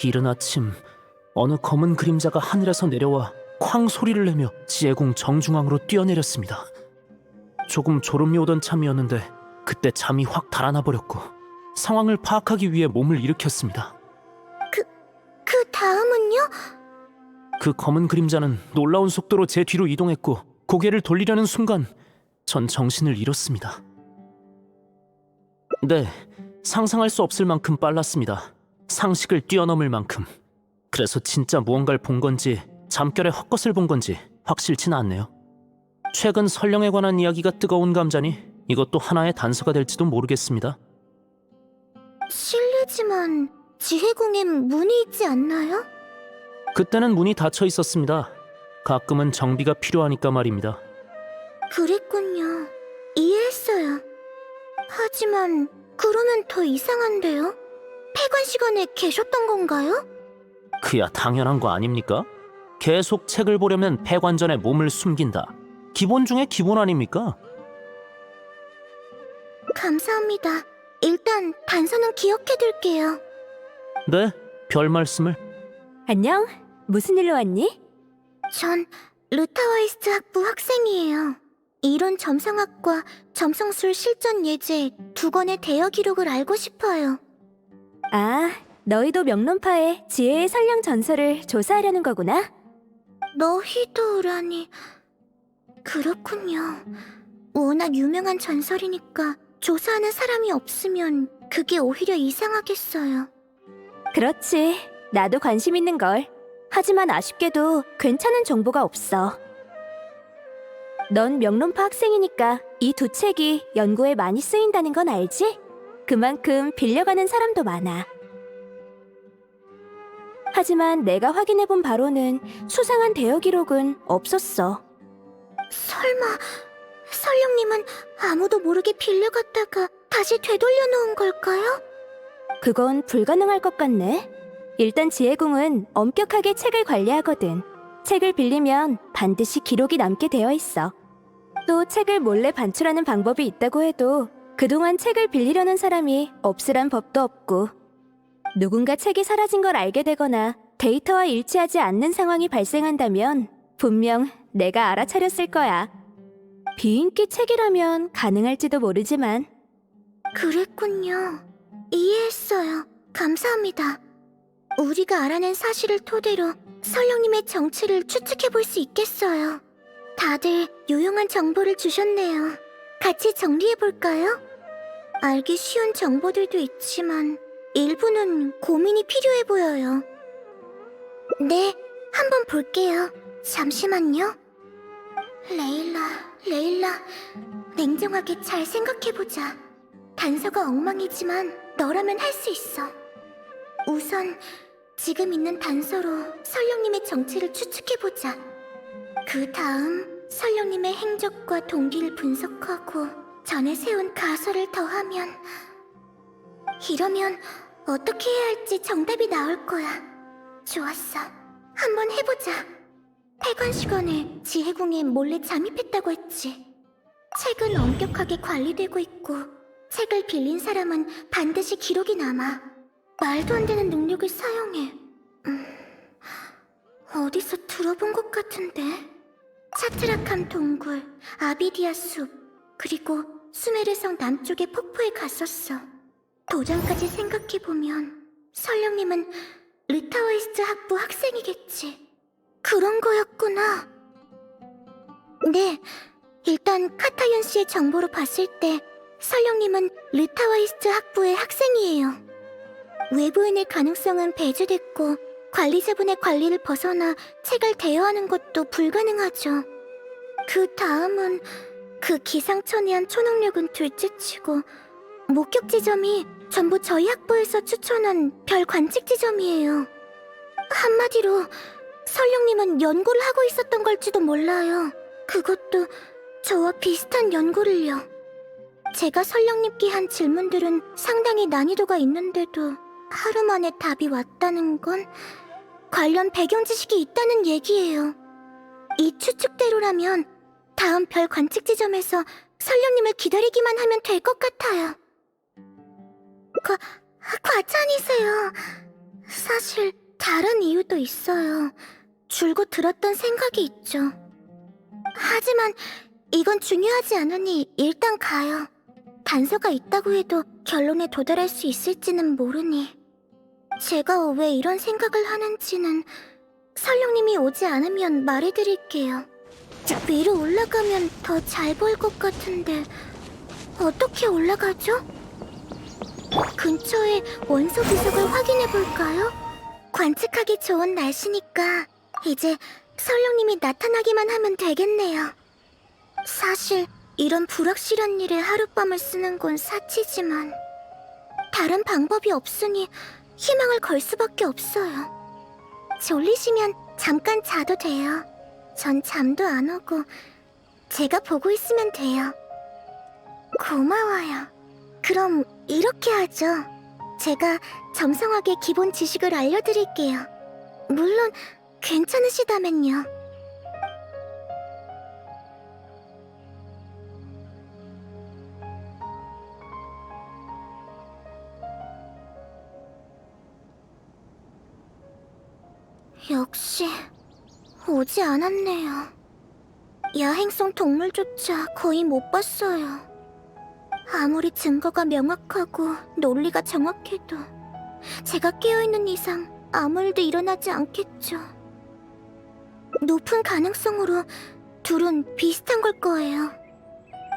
이른 아침 어느 검은 그림자가 하늘에서 내려와 쾅 소리를 내며 지혜궁 정중앙으로 뛰어내렸습니다. 조금 졸음이 오던 참이었는데 그때 잠이 확 달아나 버렸고 상황을 파악하기 위해 몸을 일으켰습니다. 그 다음은요? 그 검은 그림자는 놀라운 속도로 제 뒤로 이동했고 고개를 돌리려는 순간 전 정신을 잃었습니다. 네, 상상할 수 없을 만큼 빨랐습니다. 상식을 뛰어넘을 만큼. 그래서 진짜 무언가를 본 건지 잠결에 헛것을 본 건지 확실치는 않네요. 최근 설령에 관한 이야기가 뜨거운 감자니 이것도 하나의 단서가 될지도 모르겠습니다. 실례지만 지혜궁엔 문이 있지 않나요? 그때는 문이 닫혀 있었습니다. 가끔은 정비가 필요하니까 말입니다. 그랬군요. 이해했어요. 하지만 그러면 더 이상한데요? 폐관 시간에 계셨던 건가요? 그야 당연한 거 아닙니까? 계속 책을 보려면 폐관 전에 몸을 숨긴다. 기본 중에 기본 아닙니까? 감사합니다. 일단 단서는 기억해둘게요. 네, 별 말씀을. 안녕. 무슨 일로 왔니? 전 루타와이스트 학부 학생이에요. 이론 점성학과 점성술 실전 예제 2권의 대여 기록을 알고 싶어요. 아, 너희도 명론파의 지혜의 설령 전설을 조사하려는 거구나? 너희도라니... 그렇군요. 워낙 유명한 전설이니까 조사하는 사람이 없으면 그게 오히려 이상하겠어요. 그렇지. 나도 관심 있는 걸. 하지만 아쉽게도 괜찮은 정보가 없어. 넌 명론파 학생이니까 이 두 책이 연구에 많이 쓰인다는 건 알지? 그만큼 빌려가는 사람도 많아. 하지만 내가 확인해본 바로는 수상한 대여 기록은 없었어. 설마 설령님은 아무도 모르게 빌려갔다가 다시 되돌려 놓은 걸까요? 그건 불가능할 것 같네. 일단 지혜궁은 엄격하게 책을 관리하거든. 책을 빌리면 반드시 기록이 남게 되어 있어. 또 책을 몰래 반출하는 방법이 있다고 해도 그동안 책을 빌리려는 사람이 없으란 법도 없고, 누군가 책이 사라진 걸 알게 되거나 데이터와 일치하지 않는 상황이 발생한다면 분명 내가 알아차렸을 거야. 비인기 책이라면 가능할지도 모르지만. 그랬군요. 이해했어요. 감사합니다. 우리가 알아낸 사실을 토대로 설령님의 정체를 추측해볼 수 있겠어요. 다들 유용한 정보를 주셨네요. 같이 정리해볼까요? 알기 쉬운 정보들도 있지만 일부는 고민이 필요해 보여요. 네, 한번 볼게요. 잠시만요. 레일라, 냉정하게 잘 생각해보자. 단서가 엉망이지만 너라면 할 수 있어. 우선 지금 있는 단서로 설령님의 정체를 추측해보자. 그 다음 설령님의 행적과 동기를 분석하고 전에 세운 가설을 더하면, 이러면 어떻게 해야 할지 정답이 나올 거야. 좋았어. 한번 해보자. 폐관 시간에 지혜궁에 몰래 잠입했다고 했지. 책은 엄격하게 관리되고 있고 책을 빌린 사람은 반드시 기록이 남아. 말도 안 되는 능력을 사용해. 어디서 들어본 것 같은데? 차트락한 동굴, 아비디아 숲, 그리고 수메르성 남쪽의 폭포에 갔었어. 도전까지 생각해보면 설령님은 르타워이스트 학부 학생이겠지. 그런 거였구나. 네, 일단 카타윤 씨의 정보로 봤을 때 설령님은 르타와이스트 학부의 학생이에요. 외부인의 가능성은 배제됐고 관리자분의 관리를 벗어나 책을 대여하는 것도 불가능하죠. 그 다음은 그 기상천외한 초능력은 둘째치고 목격 지점이 전부 저희 학부에서 추천한 별 관측 지점이에요. 한마디로 설령님은 연구를 하고 있었던 걸지도 몰라요. 그것도 저와 비슷한 연구를요. 제가 설령님께 한 질문들은 상당히 난이도가 있는데도 하루 만에 답이 왔다는 건 관련 배경 지식이 있다는 얘기예요. 이 추측대로라면 다음 별 관측 지점에서 설령님을 기다리기만 하면 될 것 같아요. 과찬이세요. 사실 다른 이유도 있어요. 줄곧 들었던 생각이 있죠. 하지만 이건 중요하지 않으니 일단 가요. 단서가 있다고 해도 결론에 도달할 수 있을지는 모르니. 제가 왜 이런 생각을 하는지는 설령님이 오지 않으면 말해드릴게요. 위로 올라가면 더 잘 보일 것 같은데 어떻게 올라가죠? 근처에 원소 비석을 확인해볼까요? 관측하기 좋은 날씨니까 이제 설령님이 나타나기만 하면 되겠네요. 사실 이런 불확실한 일에 하룻밤을 쓰는 건 사치지만 다른 방법이 없으니 희망을 걸 수밖에 없어요. 졸리시면 잠깐 자도 돼요. 전 잠도 안 오고 제가 보고 있으면 돼요. 고마워요. 그럼 이렇게 하죠. 제가 점성학의 기본 지식을 알려드릴게요. 물론 괜찮으시다면요. 역시 오지 않았네요. 야행성 동물조차 거의 못 봤어요. 아무리 증거가 명확하고 논리가 정확해도 제가 깨어있는 이상 아무 일도 일어나지 않겠죠. 높은 가능성으로 둘은 비슷한 걸 거예요.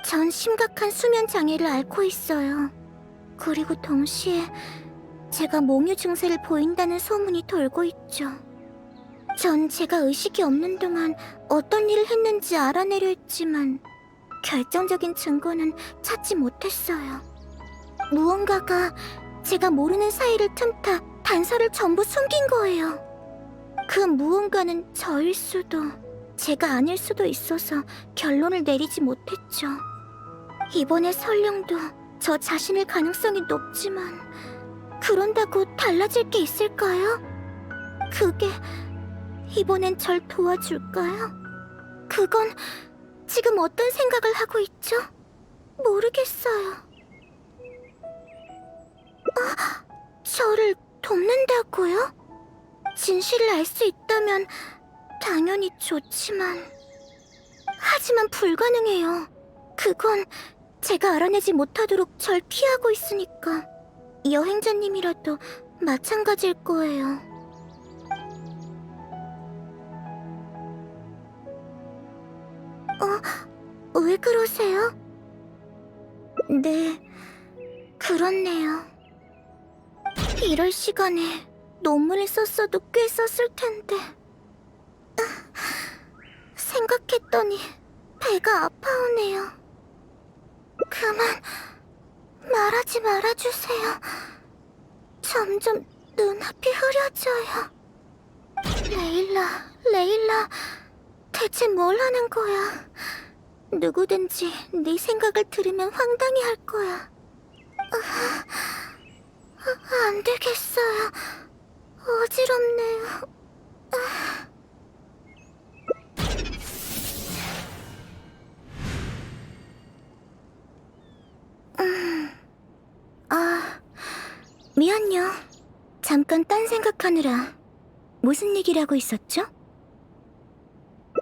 전 심각한 수면 장애를 앓고 있어요. 그리고 동시에 제가 몽유 증세를 보인다는 소문이 돌고 있죠. 전 제가 의식이 없는 동안 어떤 일을 했는지 알아내려 했지만 결정적인 증거는 찾지 못했어요. 무언가가 제가 모르는 사이를 틈타 단서를 전부 숨긴 거예요. 그 무언가는 저일 수도 제가 아닐 수도 있어서 결론을 내리지 못했죠. 이번에 설령도 저 자신일 가능성이 높지만 그런다고 달라질 게 있을까요? 그게 이번엔 절 도와줄까요? 그건 지금 어떤 생각을 하고 있죠? 모르겠어요. 저를 돕는다고요? 진실을 알 수 있다면 당연히 좋지만 하지만 불가능해요. 그건 제가 알아내지 못하도록 절 피하고 있으니까 여행자님이라도 마찬가지일 거예요. 왜 그러세요? 네, 그렇네요. 이럴 시간에 논문을 썼어도 꽤 썼을 텐데. 생각했더니 배가 아파오네요. 그만 말하지 말아주세요. 점점 눈앞이 흐려져요. 레일라, 대체 뭘 하는 거야? 누구든지 네 생각을 들으면 황당해 할 거야. 안 되겠어요. 어지럽네요. 미안요. 잠깐 딴 생각하느라. 무슨 얘기를 하고 있었죠?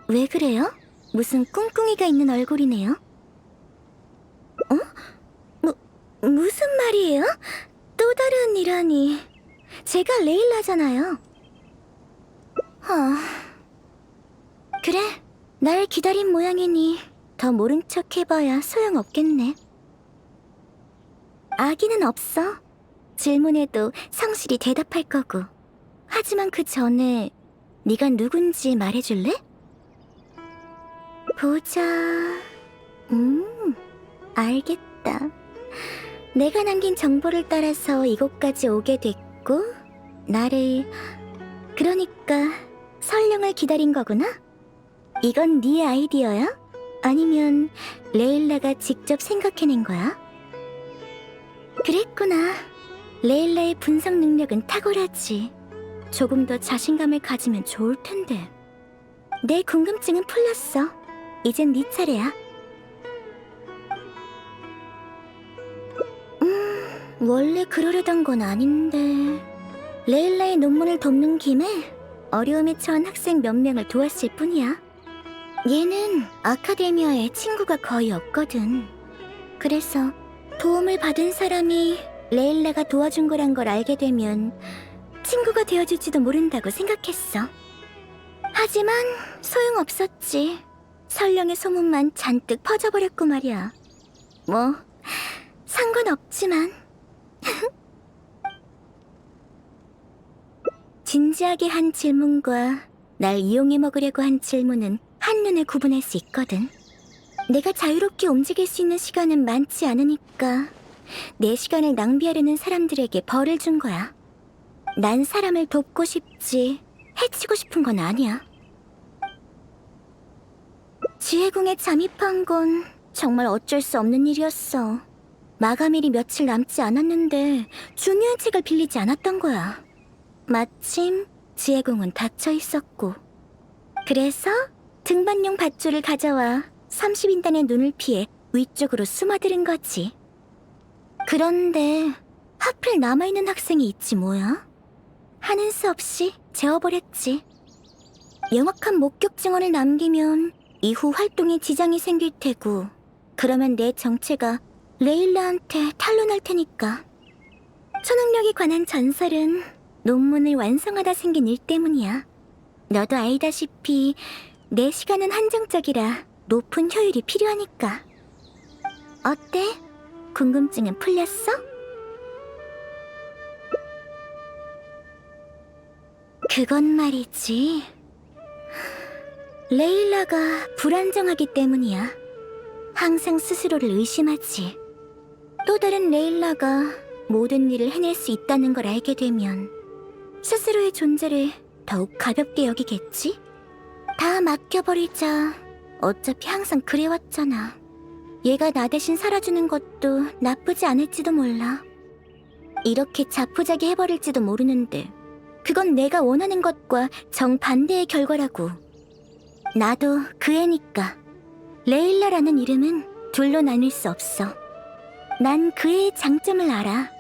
왜 그래요? 무슨 꿍꿍이가 있는 얼굴이네요. 무슨 말이에요? 또 다른 이라니. 제가 레일라잖아요. 그래, 날 기다린 모양이니 더 모른 척 해봐야 소용없겠네. 아기는 없어. 질문에도 성실히 대답할 거고. 하지만 그 전에 네가 누군지 말해줄래? 보자. 알겠다. 내가 남긴 정보를 따라서 이곳까지 오게 됐고 그러니까 설령을 기다린 거구나? 이건 네 아이디어야? 아니면 레일라가 직접 생각해낸 거야? 그랬구나. 레일라의 분석 능력은 탁월하지. 조금 더 자신감을 가지면 좋을 텐데. 내 궁금증은 풀렸어. 이젠 네 차례야. 원래 그러려던 건 아닌데. 레일라의 논문을 돕는 김에 어려움에 처한 학생 몇 명을 도왔을 뿐이야. 얘는 아카데미아에 친구가 거의 없거든. 그래서 도움을 받은 사람이 레일라가 도와준 거란 걸 알게 되면 친구가 되어줄지도 모른다고 생각했어. 하지만 소용없었지. 설령의 소문만 잔뜩 퍼져버렸고 말이야. 뭐 상관없지만. 진지하게 한 질문과 날 이용해 먹으려고 한 질문은 한눈에 구분할 수 있거든. 내가 자유롭게 움직일 수 있는 시간은 많지 않으니까 내 시간을 낭비하려는 사람들에게 벌을 준 거야. 난 사람을 돕고 싶지 해치고 싶은 건 아니야. 지혜궁에 잠입한 건 정말 어쩔 수 없는 일이었어. 마감일이 며칠 남지 않았는데 중요한 책을 빌리지 않았던 거야. 마침 지혜궁은 닫혀 있었고. 그래서 등반용 밧줄을 가져와 30인단의 눈을 피해 위쪽으로 숨어들은 거지. 그런데 하필 남아있는 학생이 있지 뭐야? 하는 수 없이 재워버렸지. 명확한 목격 증언을 남기면 이후 활동에 지장이 생길 테고, 그러면 내 정체가 레일라한테 탄로날 테니까. 초능력에 관한 전설은 논문을 완성하다 생긴 일 때문이야. 너도 알다시피 내 시간은 한정적이라 높은 효율이 필요하니까. 어때? 궁금증은 풀렸어? 그건 말이지. 레일라가 불안정하기 때문이야. 항상 스스로를 의심하지. 또 다른 레일라가 모든 일을 해낼 수 있다는 걸 알게 되면 스스로의 존재를 더욱 가볍게 여기겠지? 다 맡겨버리자. 어차피 항상 그래왔잖아. 얘가 나 대신 살아주는 것도 나쁘지 않을지도 몰라. 이렇게 자포자기 해버릴지도 모르는데 그건 내가 원하는 것과 정반대의 결과라고. 나도 그 애니까. 레일라라는 이름은 둘로 나눌 수 없어. 난 그 애의 장점을 알아.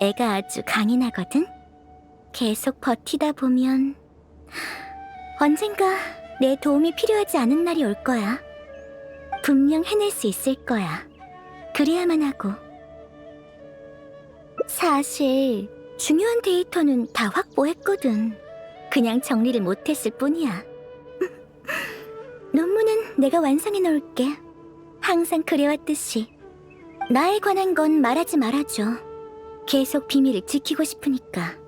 애가 아주 강인하거든. 계속 버티다 보면 언젠가 내 도움이 필요하지 않은 날이 올 거야. 분명 해낼 수 있을 거야. 그래야만 하고. 사실 중요한 데이터는 다 확보했거든. 그냥 정리를 못했을 뿐이야. 논문은 내가 완성해 놓을게. 항상 그래왔듯이. 나에 관한 건 말하지 말아줘. 계속 비밀을 지키고 싶으니까.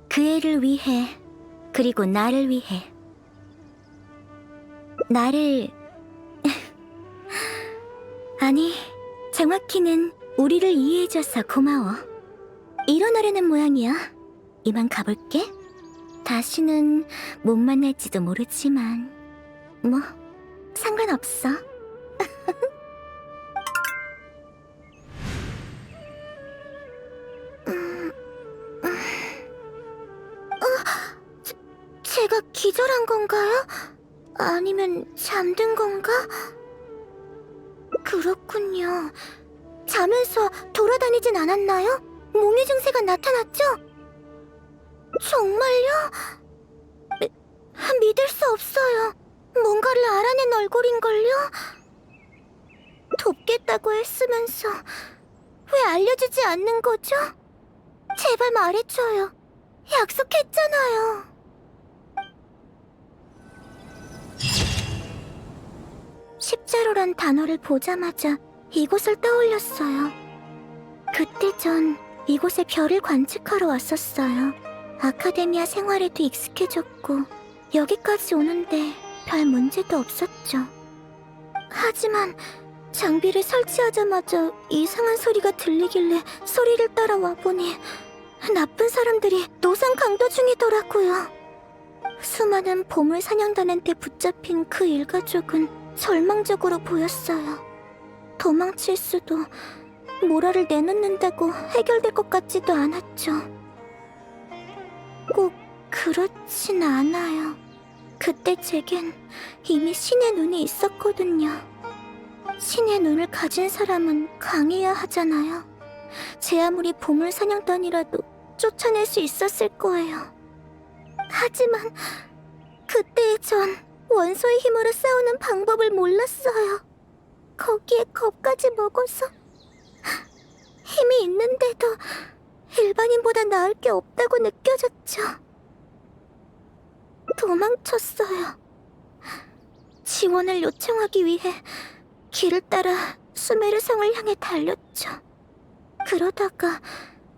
그 애를 위해, 그리고 나를 위해. 나를... 아니, 정확히는 우리를 이해해줘서 고마워. 일어나려는 모양이야. 이만 가볼게. 다시는 못 만날지도 모르지만 뭐 상관없어. 제가 기절한 건가요? 아니면 잠든 건가? 그렇군요. 자면서 돌아다니진 않았나요? 몽유 증세가 나타났죠? 정말요? 믿을 수 없어요. 뭔가를 알아낸 얼굴인걸요? 돕겠다고 했으면서 왜 알려주지 않는 거죠? 제발 말해줘요. 약속했잖아요. 십자로란 단어를 보자마자 이곳을 떠올렸어요. 그때 전 이곳에 별을 관측하러 왔었어요. 아카데미아 생활에도 익숙해졌고 여기까지 오는데 별 문제도 없었죠. 하지만 장비를 설치하자마자 이상한 소리가 들리길래 소리를 따라와 보니 나쁜 사람들이 노상 강도 중이더라고요. 수많은 보물 사냥단한테 붙잡힌 그 일가족은 절망적으로 보였어요. 도망칠 수도, 모라를 내놓는다고 해결될 것 같지도 않았죠. 꼭 그렇진 않아요. 그때 제겐 이미 신의 눈이 있었거든요. 신의 눈을 가진 사람은 강해야 하잖아요. 제 아무리 보물 사냥단이라도 쫓아낼 수 있었을 거예요. 하지만 그때의 전 원소의 힘으로 싸우는 방법을 몰랐어요. 거기에 겁까지 먹어서 힘이 있는데도 일반인보다 나을 게 없다고 느껴졌죠. 도망쳤어요. 지원을 요청하기 위해 길을 따라 수메르 성을 향해 달렸죠. 그러다가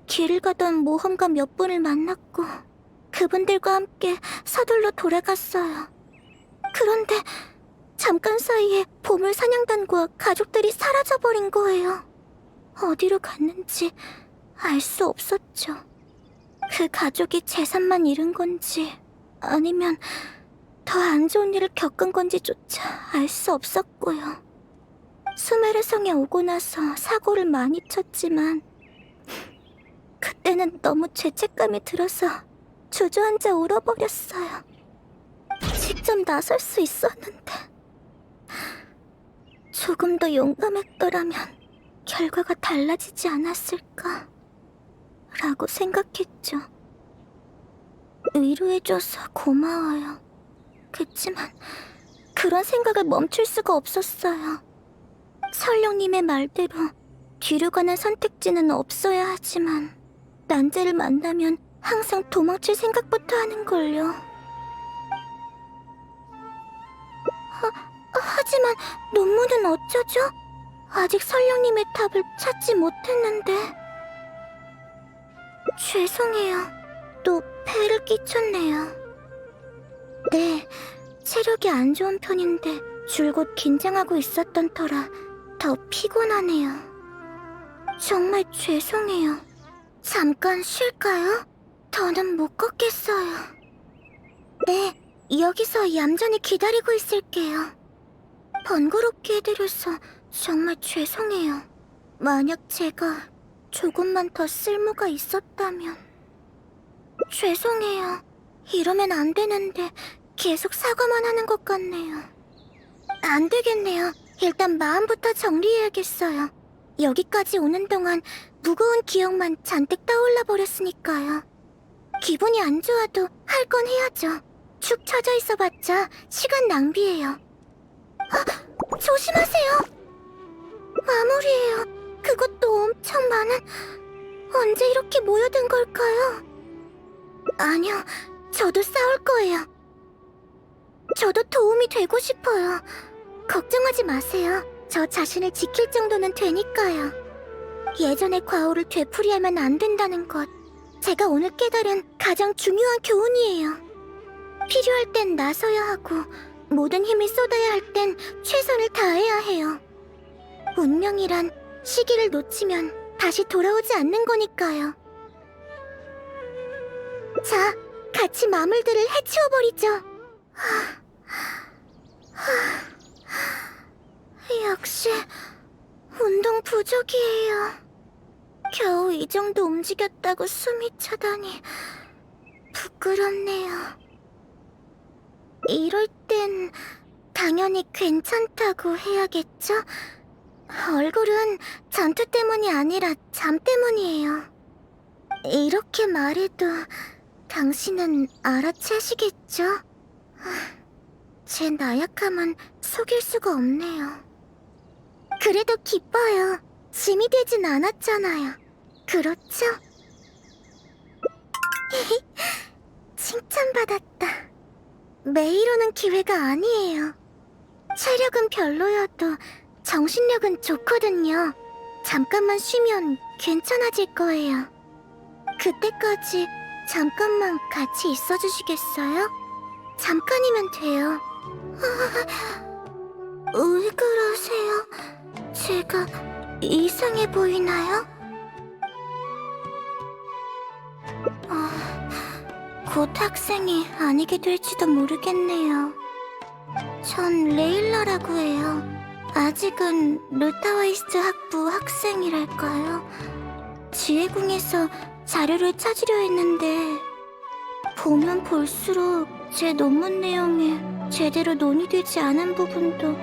길을 가던 모험가 몇 분을 만났고 그분들과 함께 서둘러 돌아갔어요. 그런데 잠깐 사이에 보물 사냥단과 가족들이 사라져버린 거예요. 어디로 갔는지 알 수 없었죠. 그 가족이 재산만 잃은 건지 아니면 더 안 좋은 일을 겪은 건지조차 알 수 없었고요. 수메르성에 오고 나서 사고를 많이 쳤지만 그때는 너무 죄책감이 들어서 주저앉아 울어버렸어요. 직접 나설 수 있었는데 조금 더 용감했더라면 결과가 달라지지 않았을까 라고 생각했죠. 위로해줘서 고마워요. 그치만 그런 생각을 멈출 수가 없었어요. 설령님의 말대로 뒤로 가는 선택지는 없어야 하지만 난제를 만나면 항상 도망칠 생각부터 하는걸요. 하지만 논문은 어쩌죠? 아직 설령님의 답을 찾지 못했는데. 죄송해요. 또 폐를 끼쳤네요. 네, 체력이 안 좋은 편인데 줄곧 긴장하고 있었던 터라 더 피곤하네요. 정말 죄송해요. 잠깐 쉴까요? 더는 못 걷겠어요. 네, 여기서 얌전히 기다리고 있을게요. 번거롭게 해드려서 정말 죄송해요. 만약 제가 조금만 더 쓸모가 있었다면. 죄송해요. 이러면 안 되는데 계속 사과만 하는 것 같네요. 안 되겠네요. 일단 마음부터 정리해야겠어요. 여기까지 오는 동안 무거운 기억만 잔뜩 떠올라 버렸으니까요. 기분이 안 좋아도 할 건 해야죠. 축 처져 있어봤자 시간 낭비예요. 조심하세요. 마무리해요. 그것도 엄청 많은... 언제 이렇게 모여든 걸까요? 아니요, 저도 싸울 거예요. 저도 도움이 되고 싶어요. 걱정하지 마세요. 저 자신을 지킬 정도는 되니까요. 예전의 과오를 되풀이하면 안 된다는 것, 제가 오늘 깨달은 가장 중요한 교훈이에요. 필요할 땐 나서야 하고 모든 힘을 쏟아야 할 땐 최선을 다해야 해요. 운명이란 시기를 놓치면 다시 돌아오지 않는 거니까요. 자, 같이 마물들을 해치워버리죠. 역시 운동 부족이에요. 겨우 이 정도 움직였다고 숨이 차다니 부끄럽네요. 이럴 땐 당연히 괜찮다고 해야겠죠? 얼굴은 전투 때문이 아니라 잠 때문이에요. 이렇게 말해도 당신은 알아채시겠죠? 제 나약함은 속일 수가 없네요. 그래도 기뻐요. 짐이 되진 않았잖아요. 그렇죠? 칭찬받았다. 매일 오는 기회가 아니에요. 체력은 별로여도 정신력은 좋거든요. 잠깐만 쉬면 괜찮아질 거예요. 그때까지 잠깐만 같이 있어주시겠어요? 잠깐이면 돼요. 왜 그러세요? 제가 이상해 보이나요? 곧 학생이 아니게 될지도 모르겠네요. 전 레일라라고 해요. 아직은 루타와이스트 학부 학생이랄까요? 지혜궁에서 자료를 찾으려 했는데 보면 볼수록 제 논문 내용에 제대로 논의되지 않은 부분도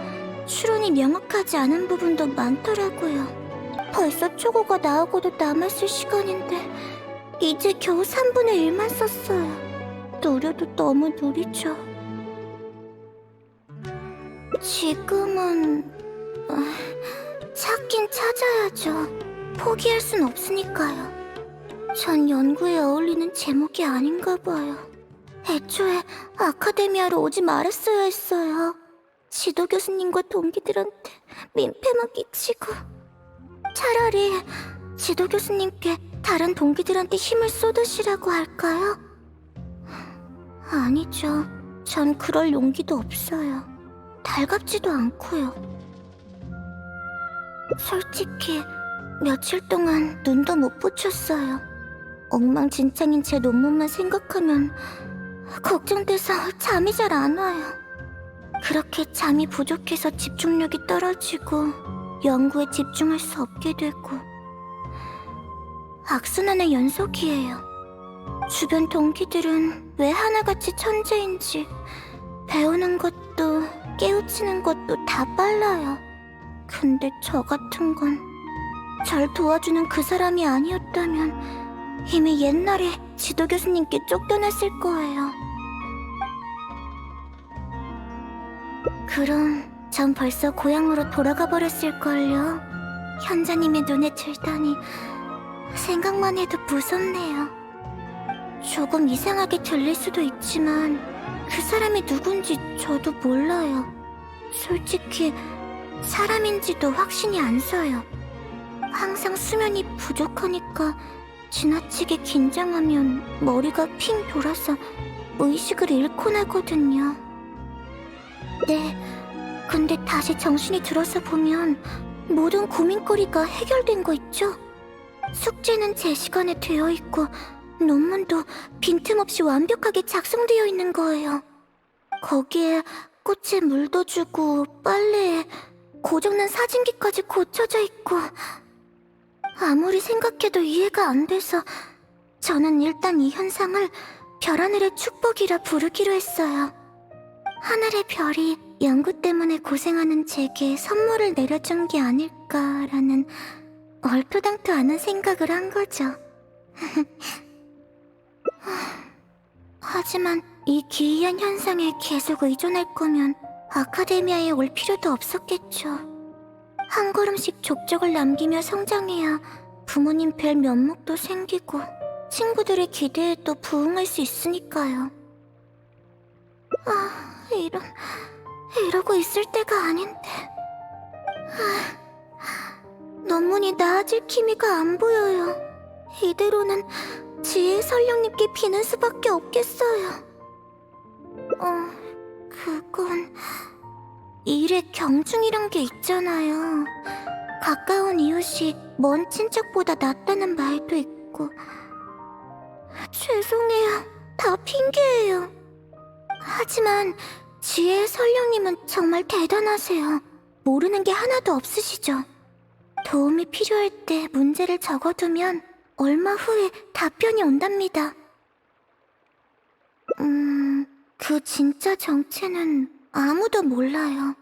추론이 명확하지 않은 부분도 많더라고요. 벌써 초고가 나오고도 남았을 시간인데 이제 겨우 3분의 1만 썼어요. 노려도 너무 느리죠. 지금은... 찾긴 찾아야죠. 포기할 순 없으니까요. 전 연구에 어울리는 제목이 아닌가 봐요. 애초에 아카데미아로 오지 말았어야 했어요. 지도 교수님과 동기들한테 민폐만 끼치고. 차라리 지도 교수님께 다른 동기들한테 힘을 쏟으시라고 할까요? 아니죠. 전 그럴 용기도 없어요. 달갑지도 않고요. 솔직히 며칠 동안 눈도 못 붙였어요. 엉망진창인 제 논문만 생각하면 걱정돼서 잠이 잘 안 와요. 그렇게 잠이 부족해서 집중력이 떨어지고 연구에 집중할 수 없게 되고 악순환의 연속이에요. 주변 동기들은 왜 하나같이 천재인지 배우는 것도 깨우치는 것도 다 빨라요. 근데 저 같은 건 절 도와주는 그 사람이 아니었다면 이미 옛날에 지도 교수님께 쫓겨났을 거예요. 그럼 전 벌써 고향으로 돌아가 버렸을걸요. 현자님의 눈에 들다니 생각만 해도 무섭네요. 조금 이상하게 들릴 수도 있지만 그 사람이 누군지 저도 몰라요. 솔직히 사람인지도 확신이 안 서요. 항상 수면이 부족하니까 지나치게 긴장하면 머리가 핑 돌아서 의식을 잃곤 하거든요. 네, 근데 다시 정신이 들어서 보면 모든 고민거리가 해결된 거 있죠? 숙제는 제 시간에 되어 있고 논문도 빈틈없이 완벽하게 작성되어 있는 거예요. 거기에 꽃에 물도 주고 빨래에 고장난 사진기까지 고쳐져 있고 아무리 생각해도 이해가 안 돼서 저는 일단 이 현상을 별하늘의 축복이라 부르기로 했어요. 하늘의 별이 연구 때문에 고생하는 제게 선물을 내려준 게 아닐까라는 얼토당토 않은 생각을 한 거죠. 하지만 이 기이한 현상에 계속 의존할 거면 아카데미아에 올 필요도 없었겠죠. 한 걸음씩 족적을 남기며 성장해야 부모님 뵐 면목도 생기고 친구들의 기대에도 부응할 수 있으니까요. 이러고 있을 때가 아닌데. 논문이 나아질 기미가 안 보여요. 이대로는 지혜 설령님께 비는 수밖에 없겠어요. 그건 일의 경중이란 게 있잖아요. 가까운 이웃이 먼 친척보다 낫다는 말도 있고. 죄송해요. 다 핑계예요. 하지만 지혜의 설령님은 정말 대단하세요. 모르는 게 하나도 없으시죠. 도움이 필요할 때 문제를 적어두면 얼마 후에 답변이 온답니다. 그 진짜 정체는 아무도 몰라요.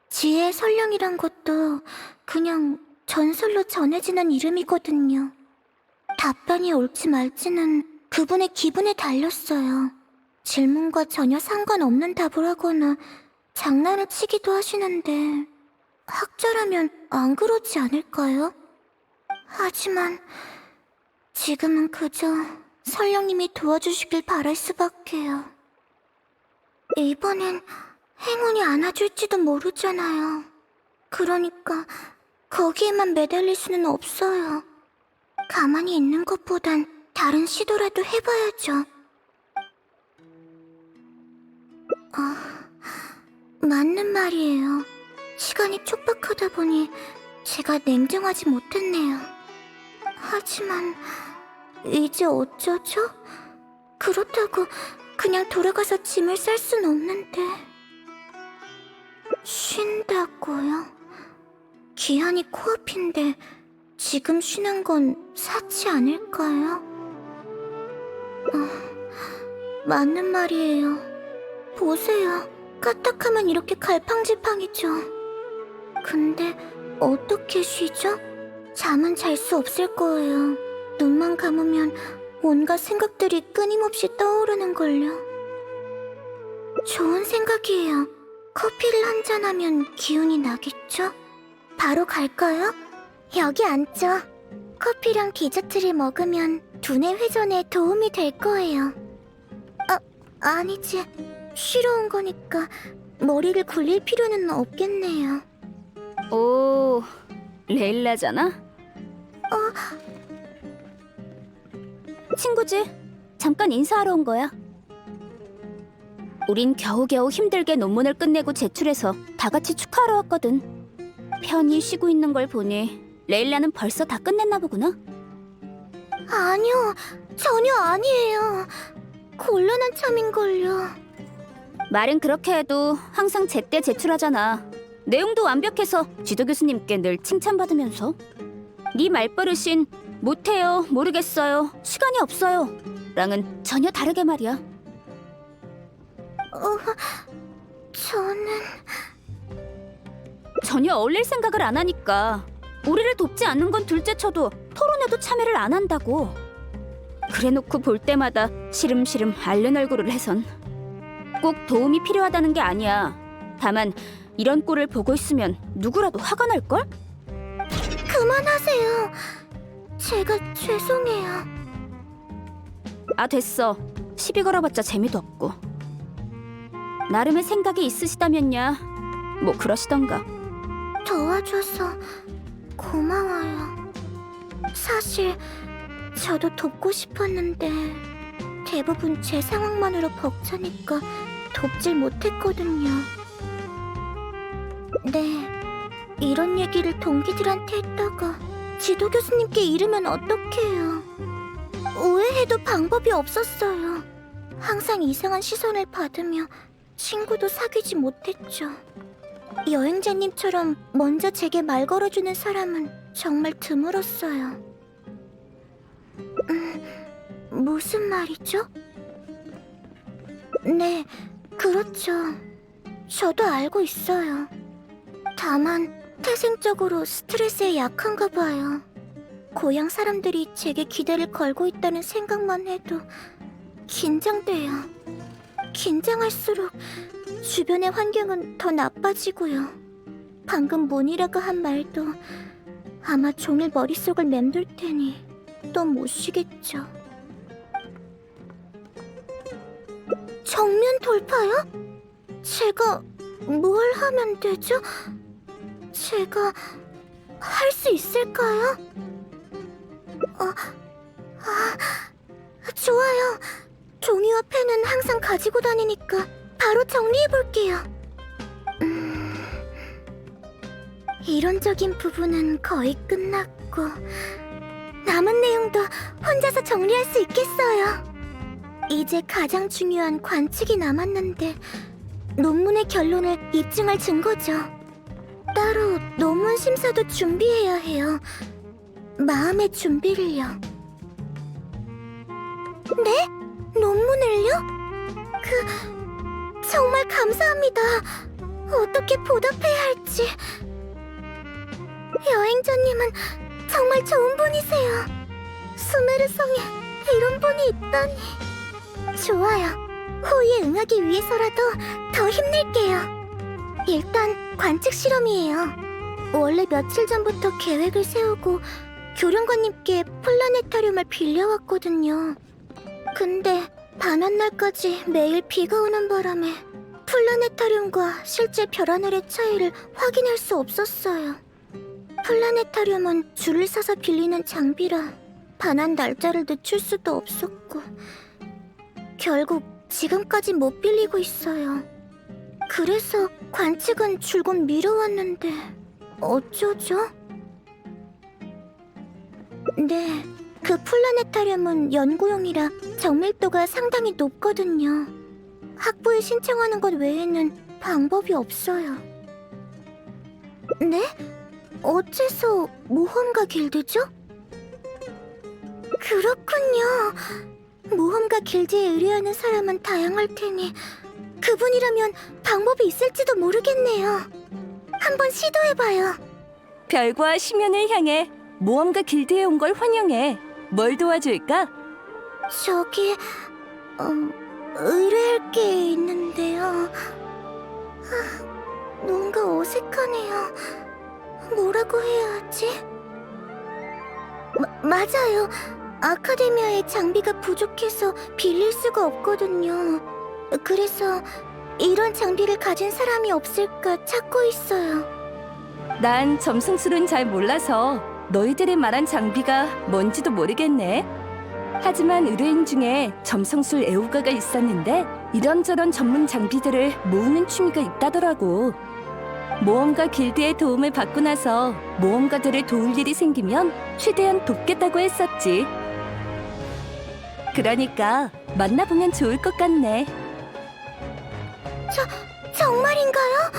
지혜의 설령이란 것도 그냥 전설로 전해지는 이름이거든요. 답변이 옳지 말지는 그분의 기분에 달렸어요. 질문과 전혀 상관없는 답을 하거나 장난을 치기도 하시는데 학자라면 안 그러지 않을까요? 하지만 지금은 그저 설령님이 도와주시길 바랄 수밖에요. 이번엔 행운이 안아줄지도 모르잖아요. 그러니까 거기에만 매달릴 수는 없어요. 가만히 있는 것보단 다른 시도라도 해봐야죠. 맞는 말이에요. 시간이 촉박하다 보니 제가 냉정하지 못했네요. 하지만 이제 어쩌죠? 그렇다고 그냥 돌아가서 짐을 쌀 순 없는데. 쉰다고요? 기한이 코앞인데 지금 쉬는 건 사치 아닐까요? 맞는 말이에요. 보세요. 까딱하면 이렇게 갈팡질팡이죠. 근데 어떻게 쉬죠? 잠은 잘 수 없을 거예요. 눈만 감으면 온갖 생각들이 끊임없이 떠오르는걸요. 좋은 생각이에요. 커피를 한잔하면 기운이 나겠죠? 바로 갈까요? 여기 앉죠. 커피랑 디저트를 먹으면 두뇌 회전에 도움이 될 거예요. 아니지. 쉬러 온 거니까 머리를 굴릴 필요는 없겠네요. 오, 레일라잖아? 친구지? 잠깐 인사하러 온 거야. 우린 겨우겨우 힘들게 논문을 끝내고 제출해서 다 같이 축하하러 왔거든. 편히 쉬고 있는 걸 보니 레일라는 벌써 다 끝냈나 보구나. 아니요, 전혀 아니에요. 곤란한 참인걸요. 말은 그렇게 해도 항상 제때 제출하잖아. 내용도 완벽해서 지도 교수님께 늘 칭찬받으면서. 네 말버릇인 못해요, 모르겠어요, 시간이 없어요 랑은 전혀 다르게 말이야. 저는... 전혀 어울릴 생각을 안 하니까. 우리를 돕지 않는 건 둘째쳐도 토론에도 참여를 안 한다고. 그래놓고 볼 때마다 시름시름 앓는 얼굴을 해선. 꼭 도움이 필요하다는 게 아니야. 다만 이런 꼴을 보고 있으면 누구라도 화가 날걸? 그만하세요. 제가 죄송해요. 아, 됐어. 시비 걸어봤자 재미도 없고. 나름의 생각이 있으시다면야 뭐 그러시던가. 도와줘서 고마워요. 사실 저도 돕고 싶었는데 대부분 제 상황만으로 벅차니까 돕질 못했거든요. 네, 이런 얘기를 동기들한테 했다가 지도 교수님께 이르면 어떡해요. 오해해도 방법이 없었어요. 항상 이상한 시선을 받으며 친구도 사귀지 못했죠. 여행자님처럼 먼저 제게 말 걸어주는 사람은 정말 드물었어요. 무슨 말이죠? 네, 그렇죠. 저도 알고 있어요. 다만 태생적으로 스트레스에 약한가 봐요. 고향 사람들이 제게 기대를 걸고 있다는 생각만 해도 긴장돼요. 긴장할수록 주변의 환경은 더 나빠지고요. 방금 문이라고 한 말도 아마 종일 머릿속을 맴돌 테니 또 못 쉬겠죠. 정면 돌파요? 제가 뭘 하면 되죠? 제가 할 수 있을까요? 좋아요. 종이와 펜은 항상 가지고 다니니까 바로 정리해볼게요. 이론적인 부분은 거의 끝났고 남은 내용도 혼자서 정리할 수 있겠어요. 이제 가장 중요한 관측이 남았는데 논문의 결론을 입증할 증거죠. 따로 논문 심사도 준비해야 해요. 마음의 준비를요. 네? 논문을요? 정말 감사합니다. 어떻게 보답해야 할지. 여행자님은 정말 좋은 분이세요. 수메르성에 이런 분이 있다니. 좋아요. 호의에 응하기 위해서라도 더 힘낼게요. 일단 관측 실험이에요. 원래 며칠 전부터 계획을 세우고 교련관님께 플라네타륨을 빌려왔거든요. 근데 반환날까지 매일 비가 오는 바람에 플라네타륨과 실제 별하늘의 차이를 확인할 수 없었어요. 플라네타륨은 줄을 서서 빌리는 장비라 반환 날짜를 늦출 수도 없었고 결국 지금까지 못 빌리고 있어요. 그래서 관측은 줄곧 미뤄왔는데 어쩌죠? 네, 그 플라네타륨은 연구용이라 정밀도가 상당히 높거든요. 학부에 신청하는 것 외에는 방법이 없어요. 네? 어째서 모험가 길드죠? 그렇군요. 모험가 길드에 의뢰하는 사람은 다양할 테니 그분이라면 방법이 있을지도 모르겠네요. 한번 시도해봐요. 별과 심연을 향해 모험가 길드에 온 걸 환영해. 뭘 도와줄까? 저기... 의뢰할 게 있는데요. 뭔가 어색하네요. 뭐라고 해야 하지? 맞아요. 아카데미아의 장비가 부족해서 빌릴 수가 없거든요. 그래서 이런 장비를 가진 사람이 없을까 찾고 있어요. 난 점성술은 잘 몰라서 너희들이 말한 장비가 뭔지도 모르겠네. 하지만 의뢰인 중에 점성술 애호가가 있었는데 이런저런 전문 장비들을 모으는 취미가 있다더라고. 모험가 길드의 도움을 받고 나서 모험가들을 도울 일이 생기면 최대한 돕겠다고 했었지. 그러니까 만나보면 좋을 것 같네. 정말인가요?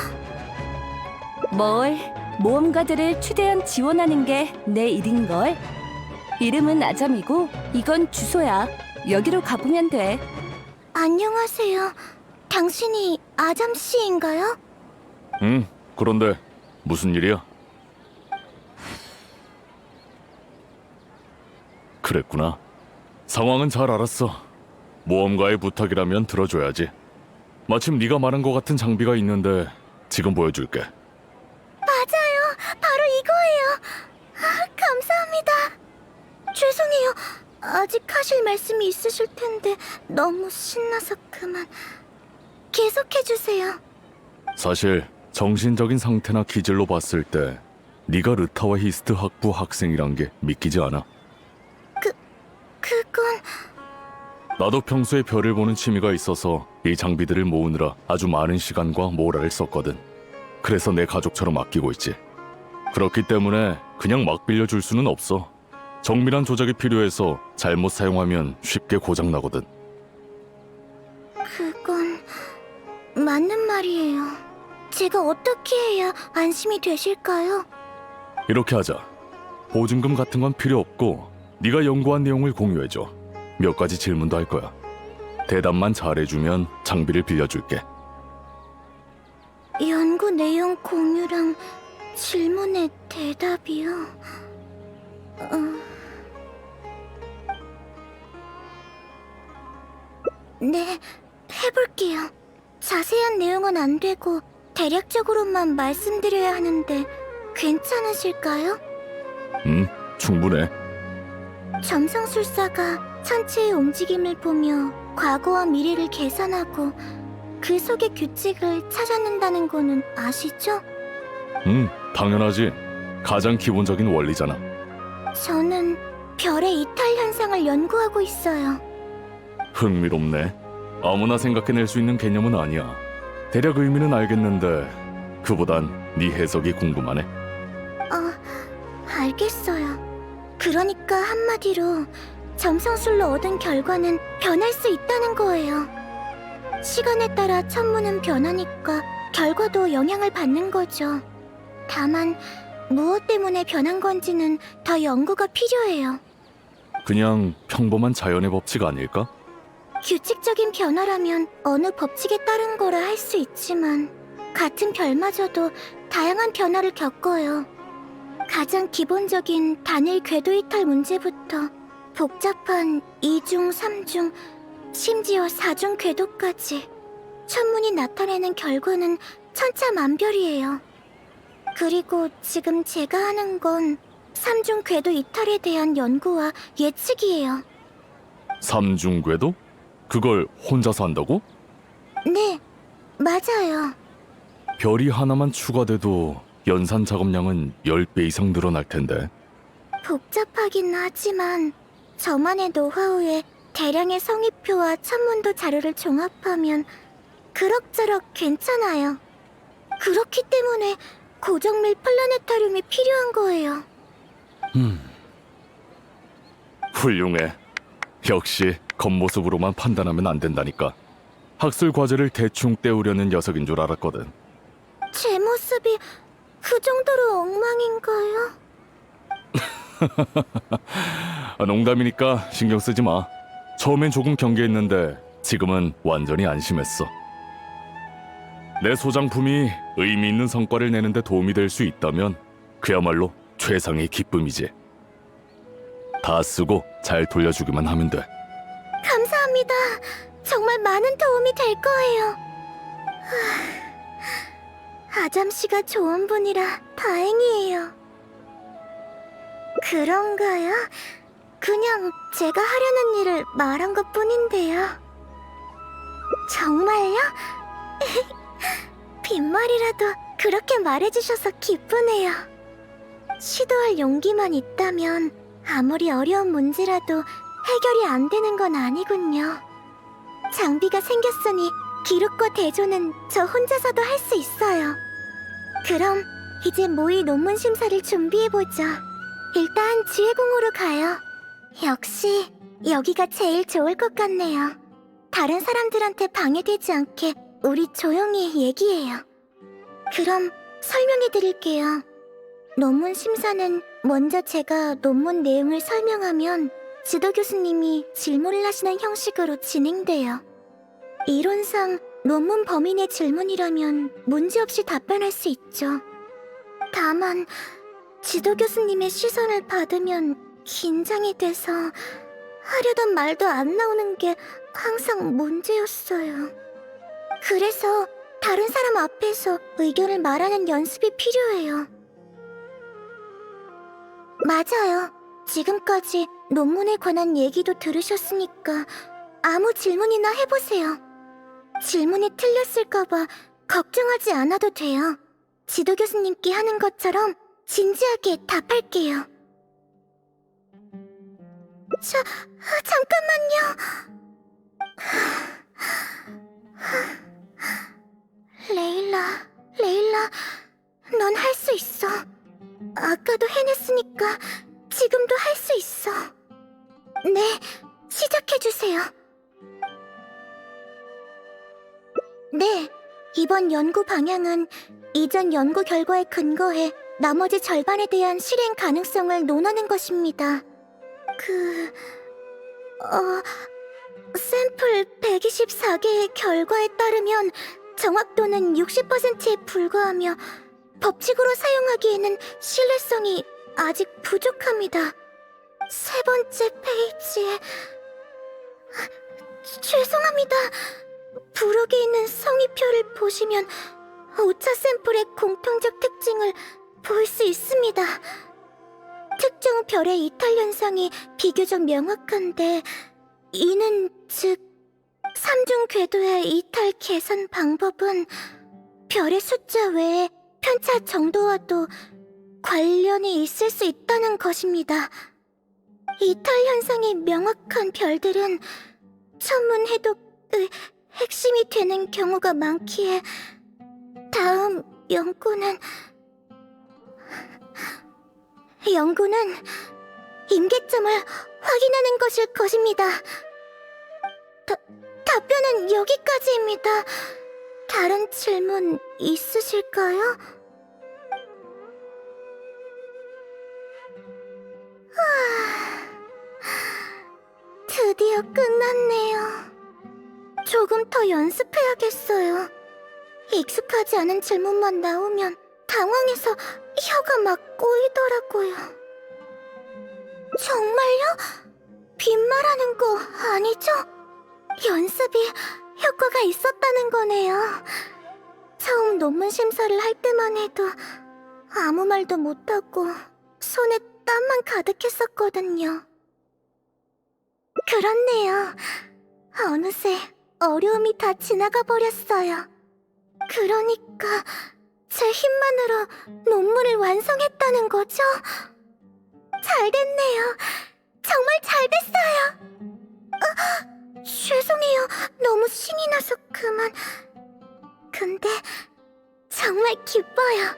뭘, 모험가들을 최대한 지원하는 게 내 일인걸. 이름은 아잠이고 이건 주소야. 여기로 가보면 돼. 안녕하세요. 당신이 아잠 씨인가요? 응, 그런데 무슨 일이야? 그랬구나. 상황은 잘 알았어. 모험가의 부탁이라면 들어줘야지. 마침 네가 말한 것 같은 장비가 있는데 지금 보여줄게. 맞아요. 바로 이거예요. 감사합니다. 죄송해요. 아직 하실 말씀이 있으실 텐데 너무 신나서 그만. 계속해주세요. 사실 정신적인 상태나 기질로 봤을 때 네가 르타와 히스트 학부 학생이란 게 믿기지 않아. 그건... 나도 평소에 별을 보는 취미가 있어서 이 장비들을 모으느라 아주 많은 시간과 모라를 썼거든. 그래서 내 가족처럼 아끼고 있지. 그렇기 때문에 그냥 막 빌려줄 수는 없어. 정밀한 조작이 필요해서 잘못 사용하면 쉽게 고장나거든. 그건... 맞는 말이에요. 제가 어떻게 해야 안심이 되실까요? 이렇게 하자. 보증금 같은 건 필요 없고 네가 연구한 내용을 공유해줘. 몇 가지 질문도 할 거야. 대답만 잘해주면 장비를 빌려줄게. 연구 내용 공유랑 질문에 대답이요? 네, 해볼게요. 자세한 내용은 안 되고 대략적으로만 말씀드려야 하는데 괜찮으실까요? 충분해. 점성술사가 천체의 움직임을 보며 과거와 미래를 계산하고 그 속의 규칙을 찾아낸다는 거는 아시죠? 당연하지. 가장 기본적인 원리잖아. 저는 별의 이탈 현상을 연구하고 있어요. 흥미롭네. 아무나 생각해낼 수 있는 개념은 아니야. 대략 의미는 알겠는데 그보단 네 해석이 궁금하네. 알겠어요. 그러니까 한마디로 점성술로 얻은 결과는 변할 수 있다는 거예요. 시간에 따라 천문은 변하니까 결과도 영향을 받는 거죠. 다만 무엇 때문에 변한 건지는 더 연구가 필요해요. 그냥 평범한 자연의 법칙 아닐까? 규칙적인 변화라면 어느 법칙에 따른 거라 할 수 있지만 같은 별마저도 다양한 변화를 겪어요. 가장 기본적인 단일 궤도 이탈 문제부터 복잡한 2중, 3중, 심지어 4중 궤도까지 천문이 나타내는 결과는 천차만별이에요. 그리고 지금 제가 하는 건 3중 궤도 이탈에 대한 연구와 예측이에요. 삼중궤도? 그걸 혼자서 한다고? 네, 맞아요. 별이 하나만 추가돼도 연산 작업량은 10배 이상 늘어날 텐데. 복잡하긴 하지만 저만의 노하우에 대량의 성의표와 천문도 자료를 종합하면 그럭저럭 괜찮아요. 그렇기 때문에 고정밀 플라네타륨이 필요한 거예요. 훌륭해. 역시 겉모습으로만 판단하면 안 된다니까. 학술 과제를 대충 때우려는 녀석인 줄 알았거든. 제 모습이 그 정도로 엉망인가요? 농담이니까 신경 쓰지 마. 처음엔 조금 경계했는데 지금은 완전히 안심했어. 내 소장품이 의미 있는 성과를 내는데 도움이 될 수 있다면 그야말로 최상의 기쁨이지. 다 쓰고 잘 돌려주기만 하면 돼. 감사합니다. 정말 많은 도움이 될 거예요. 아잠 씨가 좋은 분이라 다행이에요. 그런가요? 그냥 제가 하려는 일을 말한 것 뿐인데요. 정말요? 빈말이라도 그렇게 말해주셔서 기쁘네요. 시도할 용기만 있다면 아무리 어려운 문제라도 해결이 안 되는 건 아니군요. 장비가 생겼으니 기록과 대조는 저 혼자서도 할 수 있어요. 그럼 이제 모의 논문 심사를 준비해보자. 일단 지혜궁으로 가요. 역시 여기가 제일 좋을 것 같네요. 다른 사람들한테 방해되지 않게 우리 조용히 얘기해요. 그럼 설명해드릴게요. 논문 심사는 먼저 제가 논문 내용을 설명하면 지도 교수님이 질문을 하시는 형식으로 진행돼요. 이론상 논문 범인의 질문이라면 문제없이 답변할 수 있죠. 다만 지도 교수님의 시선을 받으면 긴장이 돼서 하려던 말도 안 나오는 게 항상 문제였어요. 그래서 다른 사람 앞에서 의견을 말하는 연습이 필요해요. 맞아요. 지금까지 논문에 관한 얘기도 들으셨으니까 아무 질문이나 해보세요. 질문이 틀렸을까봐 걱정하지 않아도 돼요. 지도 교수님께 하는 것처럼 진지하게 답할게요. 잠깐만요. 레일라, 넌 할 수 있어. 아까도 해냈으니까 지금도 할 수 있어. 네, 시작해주세요. 네, 이번 연구 방향은 이전 연구 결과에 근거해 나머지 절반에 대한 실행 가능성을 논하는 것입니다. 샘플 124개의 결과에 따르면 정확도는 60%에 불과하며 법칙으로 사용하기에는 신뢰성이 아직 부족합니다. 세 번째 페이지에... 죄송합니다. 부록에 있는 성의표를 보시면 5차 샘플의 공통적 특징을 볼 수 있습니다. 특정 별의 이탈 현상이 비교적 명확한데 이는 즉 삼중 궤도의 이탈 계산 방법은 별의 숫자 외에 편차 정도와도 관련이 있을 수 있다는 것입니다. 이탈 현상이 명확한 별들은 천문 해독의 핵심이 되는 경우가 많기에 다음 연구는 임계점을 확인하는 것일 것입니다. 답변은 여기까지입니다. 다른 질문 있으실까요? 드디어 끝났네요. 조금 더 연습해야겠어요. 익숙하지 않은 질문만 나오면 당황해서 혀가 막 꼬이더라고요. 정말요? 빈말하는 거 아니죠? 연습이 효과가 있었다는 거네요. 처음 논문 심사를 할 때만 해도 아무 말도 못하고 손에 땀만 가득했었거든요. 그렇네요. 어느새 어려움이 다 지나가 버렸어요. 그러니까 제 힘만으로 논문을 완성했다는 거죠? 잘 됐네요. 정말 잘 됐어요. 죄송해요. 너무 신이 나서 그만. 근데 정말 기뻐요.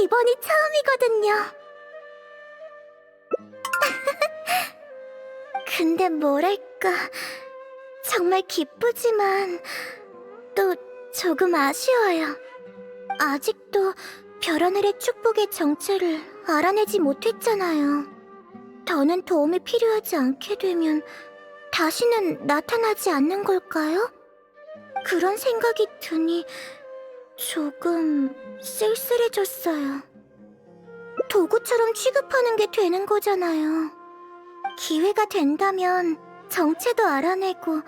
이번이 처음이거든요. 근데 뭐랄까, 정말 기쁘지만 또 조금 아쉬워요. 아직도 별하늘의 축복의 정체를 알아내지 못했잖아요. 더는 도움이 필요하지 않게 되면 다시는 나타나지 않는 걸까요? 그런 생각이 드니 조금 쓸쓸해졌어요. 도구처럼 취급하는 게 되는 거잖아요. 기회가 된다면 정체도 알아내고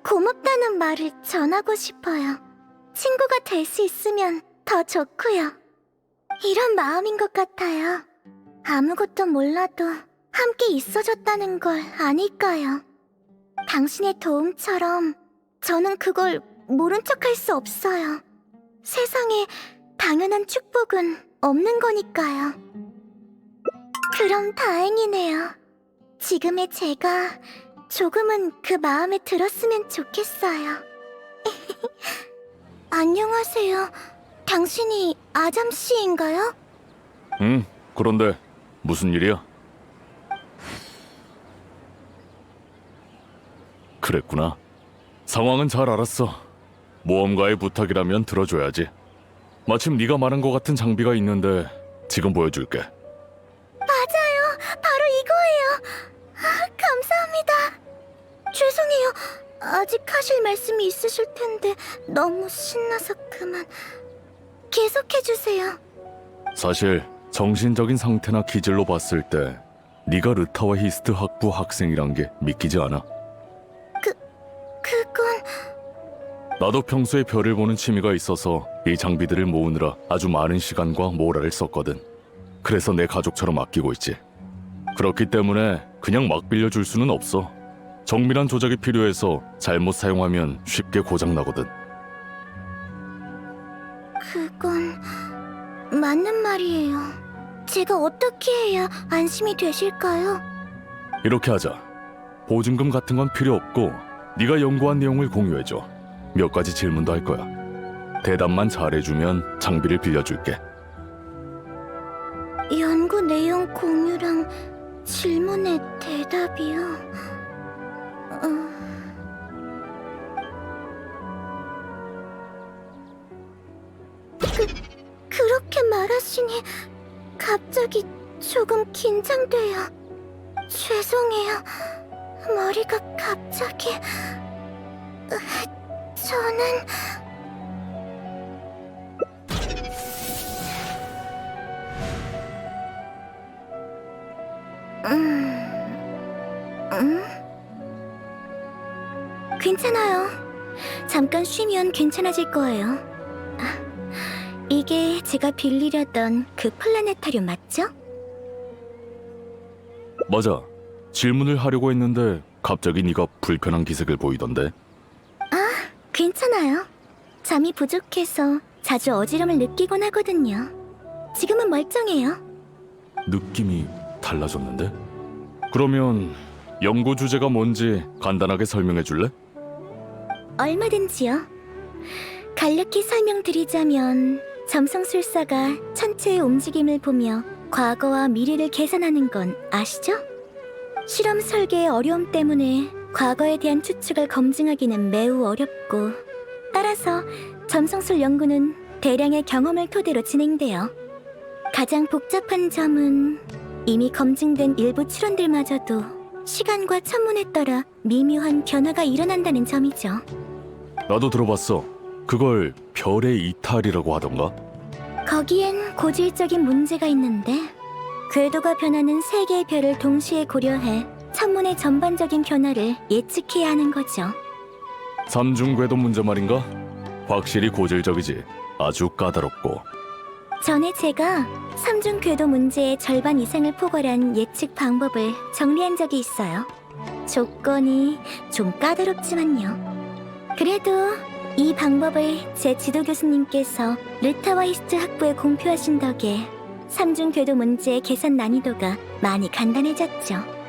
고맙다는 말을 전하고 싶어요. 친구가 될 수 있으면 더 좋고요. 이런 마음인 것 같아요. 아무것도 몰라도 함께 있어줬다는 걸 아닐까요? 당신의 도움처럼 저는 그걸 모른 척할 수 없어요. 세상에 당연한 축복은 없는 거니까요. 그럼 다행이네요. 지금의 제가 조금은 그 마음에 들었으면 좋겠어요. 안녕하세요. 당신이 아잠 씨인가요? 응, 그런데 무슨 일이야? 그랬구나. 상황은 잘 알았어. 모험가의 부탁이라면 들어줘야지. 마침 네가 말한 것 같은 장비가 있는데 지금 보여줄게. 맞아요. 바로 이거예요. 감사합니다. 죄송해요. 아직 하실 말씀이 있으실 텐데 너무 신나서 그만. 계속해주세요. 사실 정신적인 상태나 기질로 봤을 때 네가 르타와 히스트 학부 학생이란 게 믿기지 않아. 그건... 나도 평소에 별을 보는 취미가 있어서 이 장비들을 모으느라 아주 많은 시간과 모라를 썼거든. 그래서 내 가족처럼 아끼고 있지. 그렇기 때문에 그냥 막 빌려줄 수는 없어. 정밀한 조작이 필요해서 잘못 사용하면 쉽게 고장나거든. 그건... 맞는 말이에요. 제가 어떻게 해야 안심이 되실까요? 이렇게 하자. 보증금 같은 건 필요 없고 네가 연구한 내용을 공유해줘. 몇 가지 질문도 할 거야. 대답만 잘해주면 장비를 빌려줄게. 연구 내용 공유랑 질문에 대답이요. 그렇게 말하시니 갑자기 조금 긴장돼요. 죄송해요. 머리가 갑자기... 저는... 괜찮아요. 잠깐 쉬면 괜찮아질 거예요. 아, 이게 제가 빌리려던 그 플라네타리움 맞죠? 맞아. 질문을 하려고 했는데 갑자기 네가 불편한 기색을 보이던데. 괜찮아요. 잠이 부족해서 자주 어지럼을 느끼곤 하거든요. 지금은 멀쩡해요. 느낌이 달라졌는데? 그러면 연구 주제가 뭔지 간단하게 설명해 줄래? 얼마든지요. 간략히 설명드리자면 점성술사가 천체의 움직임을 보며 과거와 미래를 계산하는 건 아시죠? 실험 설계의 어려움 때문에 과거에 대한 추측을 검증하기는 매우 어렵고, 따라서 점성술 연구는 대량의 경험을 토대로 진행돼요. 가장 복잡한 점은 이미 검증된 일부 추론들마저도 시간과 천문에 따라 미묘한 변화가 일어난다는 점이죠. 나도 들어봤어. 그걸 별의 이탈이라고 하던가? 거기엔 고질적인 문제가 있는데, 궤도가 변하는 세 개의 별을 동시에 고려해 천문의 전반적인 변화를 예측해야 하는 거죠. 삼중궤도 문제 말인가? 확실히 고질적이지. 아주 까다롭고. 전에 제가 삼중 궤도 문제의 절반 이상을 포괄한 예측 방법을 정리한 적이 있어요. 조건이 좀 까다롭지만요. 그래도 이 방법을 제 지도 교수님께서 르타와 히스트 학부에 공표하신 덕에 삼중 궤도 문제의 계산 난이도가 많이 간단해졌죠.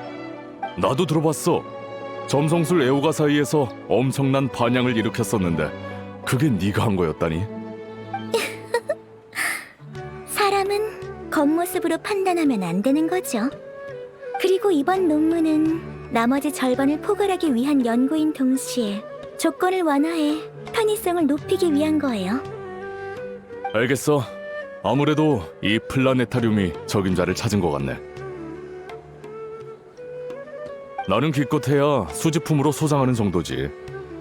나도 들어봤어. 점성술 애호가 사이에서 엄청난 반향을 일으켰었는데 그게 네가 한 거였다니? 사람은 겉모습으로 판단하면 안 되는 거죠. 그리고 이번 논문은 나머지 절반을 포괄하기 위한 연구인 동시에 조건을 완화해 편의성을 높이기 위한 거예요. 알겠어. 아무래도 이 플라네타륨이 적임자를 찾은 것 같네. 나는 기껏해야 수집품으로 소장하는 정도지.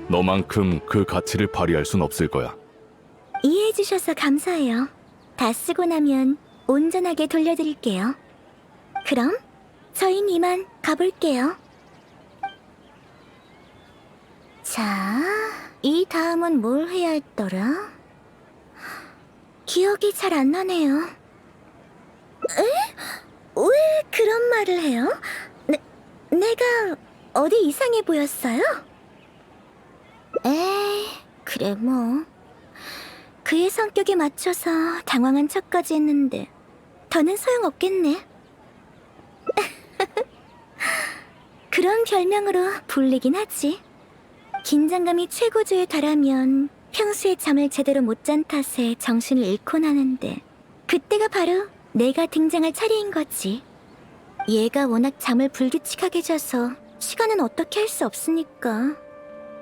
너만큼 그 가치를 발휘할 순 없을 거야. 이해해주셔서 감사해요. 다 쓰고 나면 온전하게 돌려드릴게요. 그럼 저희는 이만 가볼게요. 자, 이 다음은 뭘 해야 했더라? 기억이 잘 안 나네요. 에? 왜 그런 말을 해요? 내가 어디 이상해 보였어요? 에이, 그래 뭐. 그의 성격에 맞춰서 당황한 척까지 했는데 더는 소용없겠네. 그런 별명으로 불리긴 하지. 긴장감이 최고조에 달하면 평소에 잠을 제대로 못 잔 탓에 정신을 잃곤 하는데 그때가 바로 내가 등장할 차례인 거지. 얘가 워낙 잠을 불규칙하게 자서 시간은 어떻게 할 수 없으니까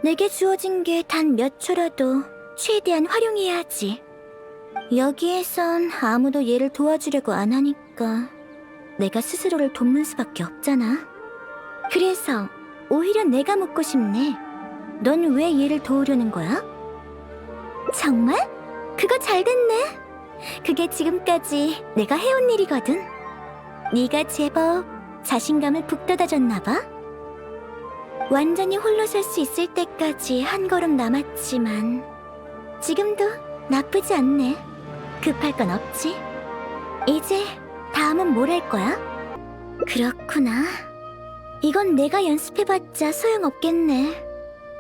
내게 주어진 게 단 몇 초라도 최대한 활용해야 하지. 여기에선 아무도 얘를 도와주려고 안 하니까 내가 스스로를 돕는 수밖에 없잖아. 그래서 오히려 내가 묻고 싶네. 넌 왜 얘를 도우려는 거야? 정말? 그거 잘 됐네. 그게 지금까지 내가 해온 일이거든. 네가 제법 자신감을 북돋아줬나 봐. 완전히 홀로 설 수 있을 때까지 한 걸음 남았지만 지금도 나쁘지 않네. 급할 건 없지. 이제 다음은 뭘 할 거야? 그렇구나. 이건 내가 연습해봤자 소용없겠네.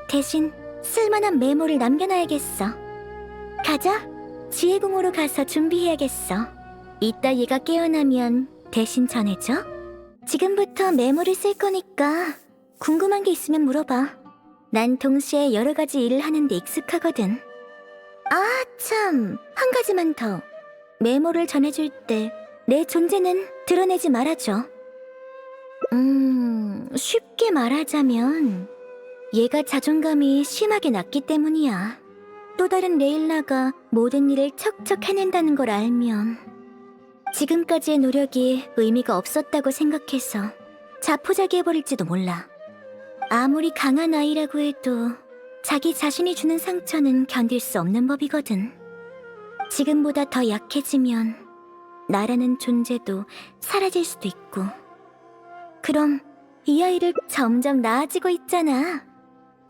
대신 쓸만한 메모를 남겨놔야겠어. 가자. 지혜궁으로 가서 준비해야겠어. 이따 얘가 깨어나면 대신 전해줘. 지금부터 메모를 쓸 거니까 궁금한 게 있으면 물어봐. 난 동시에 여러 가지 일을 하는데 익숙하거든. 아, 참. 한 가지만 더. 메모를 전해줄 때 내 존재는 드러내지 말아줘. 쉽게 말하자면 얘가 자존감이 심하게 낮기 때문이야. 또 다른 레일라가 모든 일을 척척 해낸다는 걸 알면 지금까지의 노력이 의미가 없었다고 생각해서 자포자기해버릴지도 몰라. 아무리 강한 아이라고 해도 자기 자신이 주는 상처는 견딜 수 없는 법이거든. 지금보다 더 약해지면 나라는 존재도 사라질 수도 있고. 그럼 이 아이를 점점 나아지고 있잖아.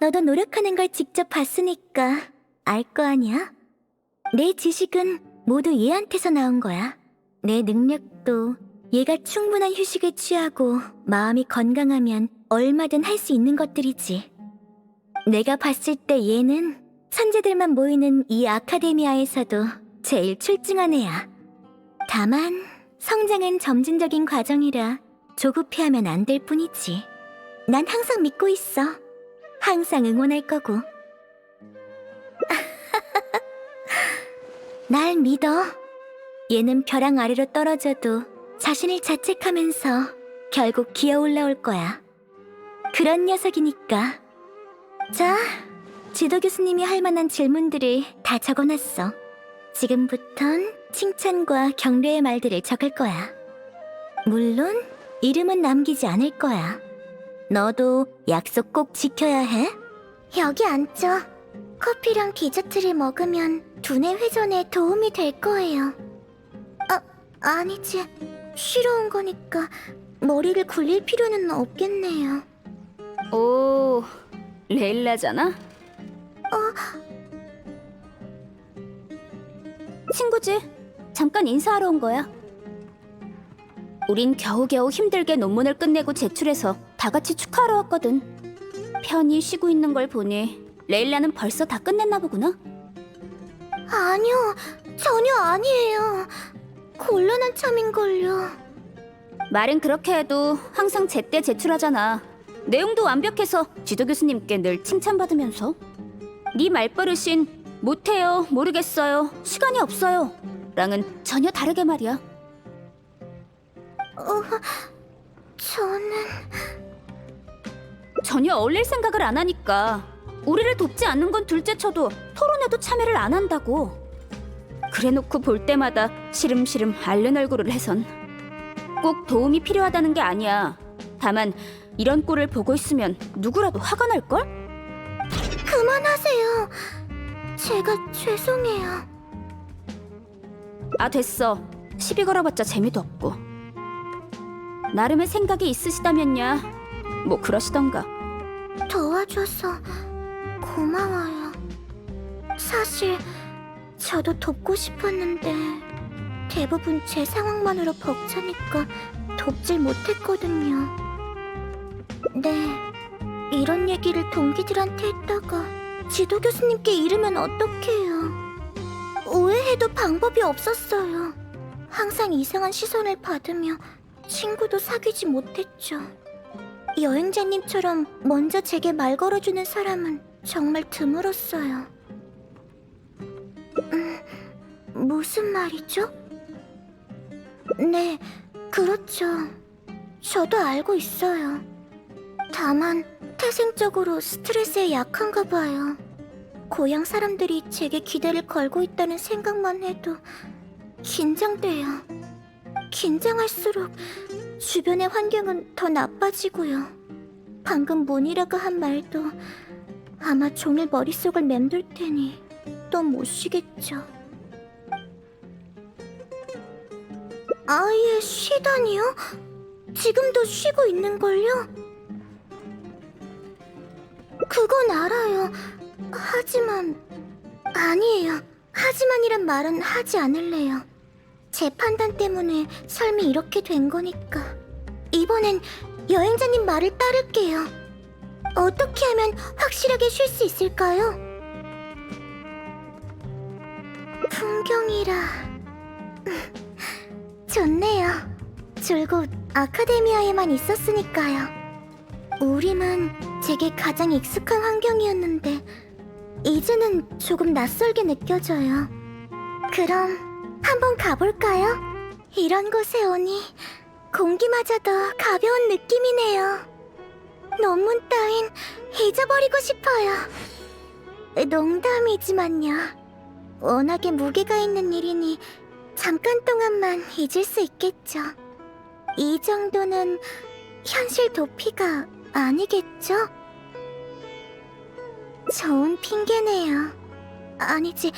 너도 노력하는 걸 직접 봤으니까 알 거 아니야? 내 지식은 모두 얘한테서 나온 거야. 내 능력도 얘가 충분한 휴식을 취하고 마음이 건강하면 얼마든 할 수 있는 것들이지. 내가 봤을 때 얘는 천재들만 모이는 이 아카데미아에서도 제일 출중한 애야. 다만 성장은 점진적인 과정이라 조급해하면 안 될 뿐이지. 난 항상 믿고 있어. 항상 응원할 거고. 날 믿어. 얘는 벼랑 아래로 떨어져도 자신을 자책하면서 결국 기어 올라올 거야. 그런 녀석이니까. 자, 지도 교수님이 할 만한 질문들을 다 적어놨어. 지금부턴 칭찬과 격려의 말들을 적을 거야. 물론 이름은 남기지 않을 거야. 너도 약속 꼭 지켜야 해. 여기 앉아. 커피랑 디저트를 먹으면 두뇌 회전에 도움이 될 거예요. 아니지. 쉬러 온 거니까 머리를 굴릴 필요는 없겠네요. 오, 레일라잖아? 친구지. 잠깐 인사하러 온 거야. 우린 겨우겨우 힘들게 논문을 끝내고 제출해서 다 같이 축하하러 왔거든. 편히 쉬고 있는 걸 보니 레일라는 벌써 다 끝냈나 보구나. 아니요, 전혀 아니에요. 곤란한 참인걸요. 말은 그렇게 해도 항상 제때 제출하잖아. 내용도 완벽해서 지도 교수님께 늘 칭찬받으면서. 네 말버릇인 못해요, 모르겠어요, 시간이 없어요 랑은 전혀 다르게 말이야. 저는... 전혀 어울릴 생각을 안 하니까. 우리를 돕지 않는 건 둘째쳐도 토론에도 참여를 안 한다고. 그래놓고 볼 때마다 시름시름 앓는 얼굴을 해선. 꼭 도움이 필요하다는 게 아니야. 다만 이런 꼴을 보고 있으면 누구라도 화가 날걸? 그만하세요. 제가 죄송해요. 아, 됐어. 시비 걸어봤자 재미도 없고. 나름의 생각이 있으시다면야 뭐 그러시던가. 도와줘서 고마워요. 사실 저도 돕고 싶었는데 대부분 제 상황만으로 벅차니까 돕질 못했거든요. 네, 이런 얘기를 동기들한테 했다가 지도 교수님께 이르면 어떡해요. 오해해도 방법이 없었어요. 항상 이상한 시선을 받으며 친구도 사귀지 못했죠. 여행자님처럼 먼저 제게 말 걸어주는 사람은 정말 드물었어요. 무슨 말이죠? 네, 그렇죠. 저도 알고 있어요. 다만 태생적으로 스트레스에 약한가 봐요. 고향 사람들이 제게 기대를 걸고 있다는 생각만 해도 긴장돼요. 긴장할수록 주변의 환경은 더 나빠지고요. 방금 문이라고 한 말도 아마 종일 머릿속을 맴돌 테니 또 못 쉬겠죠. 아예 쉬다니요? 지금도 쉬고 있는걸요? 그건 알아요. 하지만... 아니에요. 하지만이란 말은 하지 않을래요. 제 판단 때문에 삶이 이렇게 된 거니까. 이번엔 여행자님 말을 따를게요. 어떻게 하면 확실하게 쉴 수 있을까요? 풍경이라... 좋네요. 줄곧 아카데미아에만 있었으니까요. 우림은 제게 가장 익숙한 환경이었는데 이제는 조금 낯설게 느껴져요. 그럼 한번 가볼까요? 이런 곳에 오니 공기마저도 가벼운 느낌이네요. 논문 따윈 잊어버리고 싶어요. 농담이지만요. 워낙에 무게가 있는 일이니 잠깐 동안만 잊을 수 있겠죠. 이 정도는 현실 도피가 아니겠죠? 좋은 핑계네요. 아니지,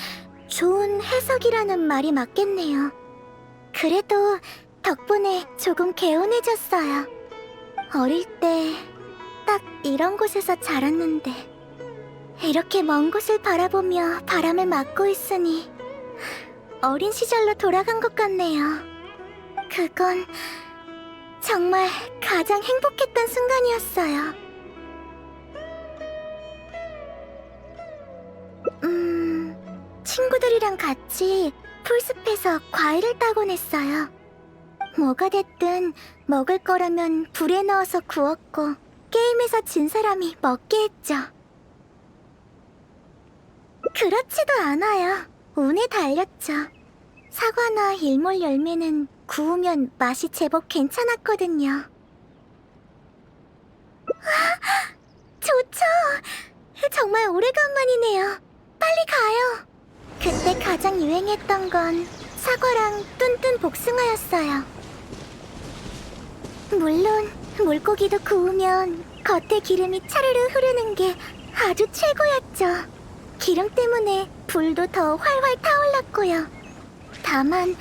좋은 해석이라는 말이 맞겠네요. 그래도 덕분에 조금 개운해졌어요. 어릴 때 딱 이런 곳에서 자랐는데 이렇게 먼 곳을 바라보며 바람을 맞고 있으니 어린 시절로 돌아간 것 같네요. 그건 정말 가장 행복했던 순간이었어요. 친구들이랑 같이 풀숲에서 과일을 따곤 했어요. 뭐가 됐든 먹을 거라면 불에 넣어서 구웠고 게임에서 진 사람이 먹게 했죠. 그렇지도 않아요. 운에 달렸죠. 사과나 일몰 열매는 구우면 맛이 제법 괜찮았거든요. 좋죠. 정말 오래간만이네요. 빨리 가요. 그때 가장 유행했던 건 사과랑 뚠뚠 복숭아였어요. 물론 물고기도 구우면 겉에 기름이 차르르 흐르는 게 아주 최고였죠. 기름 때문에 불도 더 활활 타올랐고요. 다만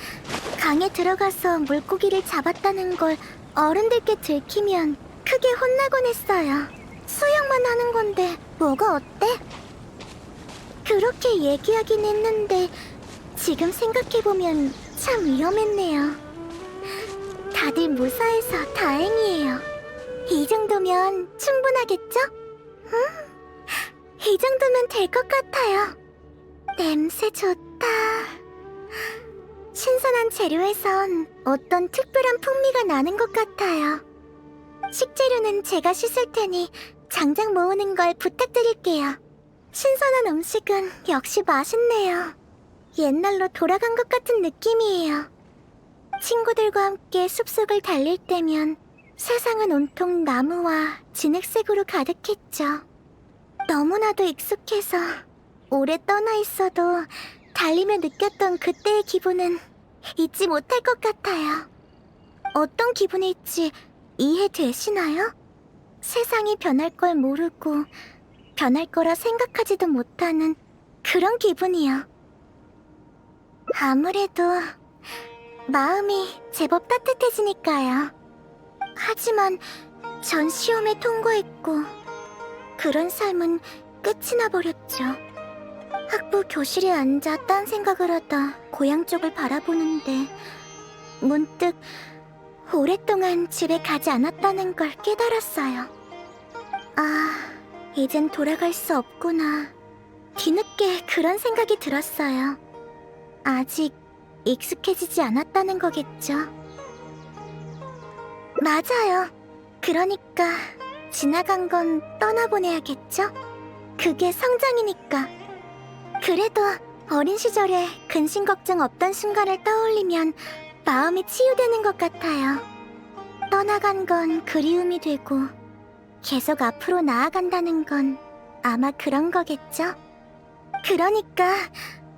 강에 들어가서 물고기를 잡았다는 걸 어른들께 들키면 크게 혼나곤 했어요. 수영만 하는 건데 뭐가 어때? 그렇게 얘기하긴 했는데 지금 생각해보면 참 위험했네요. 다들 무사해서 다행이에요. 이 정도면 충분하겠죠? 이 정도면 될 것 같아요. 냄새 좋다. 신선한 재료에선 어떤 특별한 풍미가 나는 것 같아요. 식재료는 제가 씻을 테니 장작 모으는 걸 부탁드릴게요. 신선한 음식은 역시 맛있네요. 옛날로 돌아간 것 같은 느낌이에요. 친구들과 함께 숲속을 달릴 때면 세상은 온통 나무와 진흙색으로 가득했죠. 너무나도 익숙해서 오래 떠나 있어도 달리며 느꼈던 그때의 기분은 잊지 못할 것 같아요. 어떤 기분일지 이해되시나요? 세상이 변할 걸 모르고 변할 거라 생각하지도 못하는 그런 기분이요. 아무래도 마음이 제법 따뜻해지니까요. 하지만 전 시험에 통과했고 그런 삶은 끝이 나버렸죠. 학부 교실에 앉아 딴 생각을 하다 고향 쪽을 바라보는데 문득 오랫동안 집에 가지 않았다는 걸 깨달았어요. 아, 이젠 돌아갈 수 없구나. 뒤늦게 그런 생각이 들었어요. 아직 익숙해지지 않았다는 거겠죠. 맞아요. 그러니까 지나간 건 떠나보내야겠죠? 그게 성장이니까. 그래도 어린 시절에 근심 걱정 없던 순간을 떠올리면 마음이 치유되는 것 같아요. 떠나간 건 그리움이 되고 계속 앞으로 나아간다는 건 아마 그런 거겠죠? 그러니까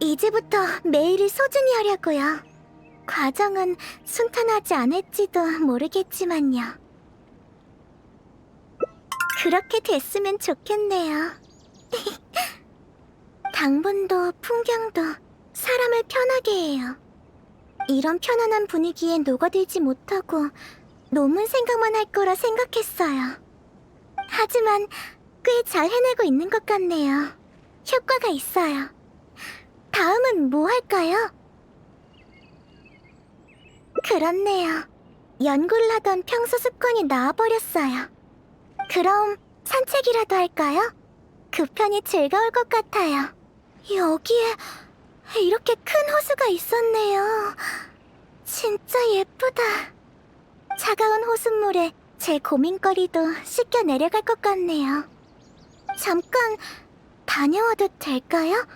이제부터 매일을 소중히 하려고요. 과정은 순탄하지 않을지도 모르겠지만요. 그렇게 됐으면 좋겠네요. 당분도 풍경도 사람을 편하게 해요. 이런 편안한 분위기에 녹아들지 못하고 논문 생각만 할 거라 생각했어요. 하지만 꽤 잘 해내고 있는 것 같네요. 효과가 있어요. 다음은 뭐 할까요? 그렇네요. 연구를 하던 평소 습관이 나와버렸어요. 그럼 산책이라도 할까요? 그 편이 즐거울 것 같아요. 여기에 이렇게 큰 호수가 있었네요. 진짜 예쁘다. 차가운 호숫물에 제 고민거리도 씻겨 내려갈 것 같네요. 잠깐 다녀와도 될까요?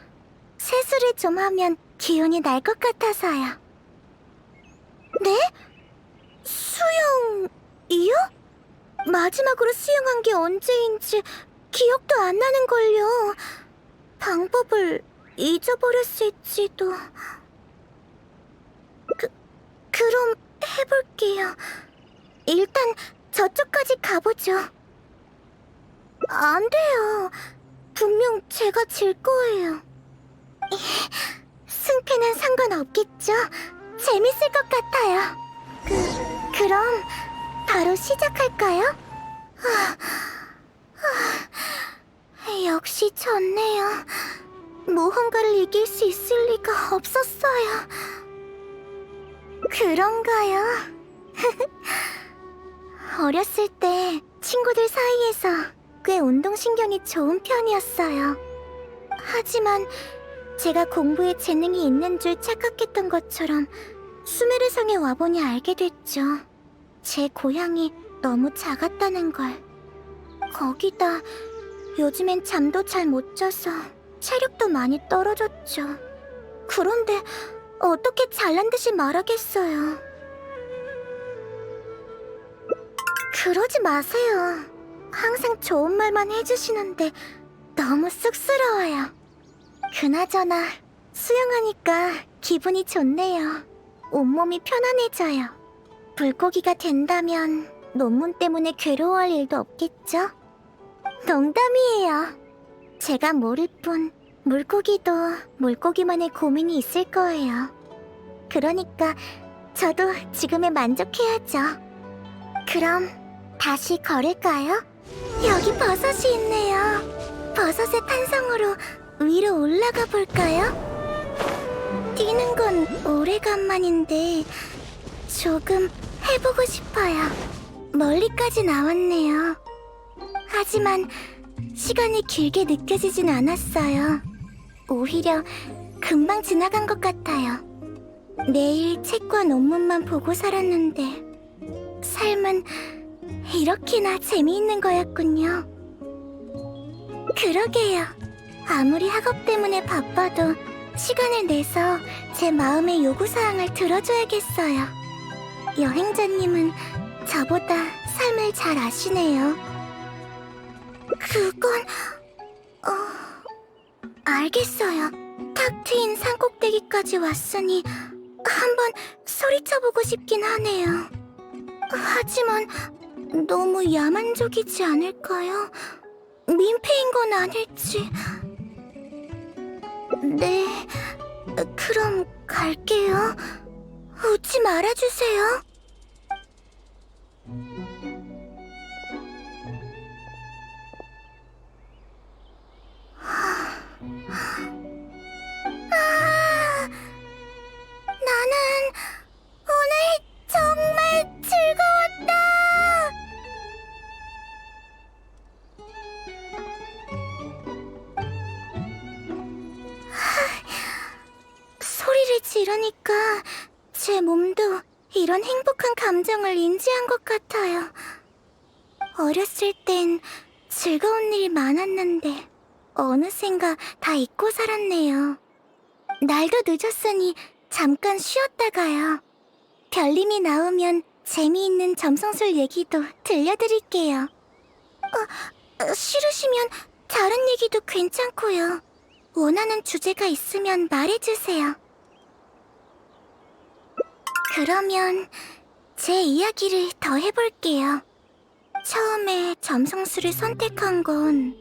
세수를 좀 하면 기운이 날 것 같아서요. 네? 수영이요? 마지막으로 수영한 게 언제인지 기억도 안 나는걸요. 방법을 잊어버렸을지도. 그럼 해볼게요. 일단 저쪽까지 가보죠. 안 돼요. 분명 제가 질 거예요. 승패는 상관없겠죠? 재밌을 것 같아요. 그럼 바로 시작할까요? 역시 졌네요. 모험가를 이길 수 있을 리가 없었어요. 그런가요? 어렸을 때 친구들 사이에서 꽤 운동신경이 좋은 편이었어요. 하지만 제가 공부에 재능이 있는 줄 착각했던 것처럼 수메르성에 와보니 알게 됐죠. 제 고향이 너무 작았다는 걸. 거기다 요즘엔 잠도 잘 못 자서 체력도 많이 떨어졌죠. 그런데 어떻게 잘난 듯이 말하겠어요. 그러지 마세요. 항상 좋은 말만 해주시는데 너무 쑥스러워요. 그나저나 수영하니까 기분이 좋네요. 온몸이 편안해져요. 물고기가 된다면 논문 때문에 괴로워할 일도 없겠죠? 농담이에요. 제가 모를 뿐 물고기도 물고기만의 고민이 있을 거예요. 그러니까 저도 지금에 만족해야죠. 그럼 다시 걸을까요? 여기 버섯이 있네요. 버섯의 탄성으로 위로 올라가 볼까요? 뛰는 건 오래간만인데 조금 해보고 싶어요. 멀리까지 나왔네요. 하지만 시간이 길게 느껴지진 않았어요. 오히려 금방 지나간 것 같아요. 매일 책과 논문만 보고 살았는데 삶은 이렇게나 재미있는 거였군요. 그러게요. 아무리 학업 때문에 바빠도 시간을 내서 제 마음의 요구사항을 들어줘야겠어요. 여행자님은 저보다 삶을 잘 아시네요. 그건... 알겠어요. 탁 트인 산꼭대기까지 왔으니 한번 소리쳐보고 싶긴 하네요. 하지만 너무 야만적이지 않을까요? 민폐인 건 아닐지... 네, 그럼 갈게요. 웃지 말아주세요. 나는 오늘 정말 즐거웠다. 소리를 지르니까 제 몸도 이런 행복한 감정을 인지한 것 같아요. 어렸을 땐 즐거운 일이 많았는데 어느샌가 다 잊고 살았네요. 날도 늦었으니 잠깐 쉬었다가요. 별님이 나오면 재미있는 점성술 얘기도 들려드릴게요. 싫으시면 다른 얘기도 괜찮고요. 원하는 주제가 있으면 말해주세요. 그러면 제 이야기를 더 해볼게요. 처음에 점성술을 선택한 건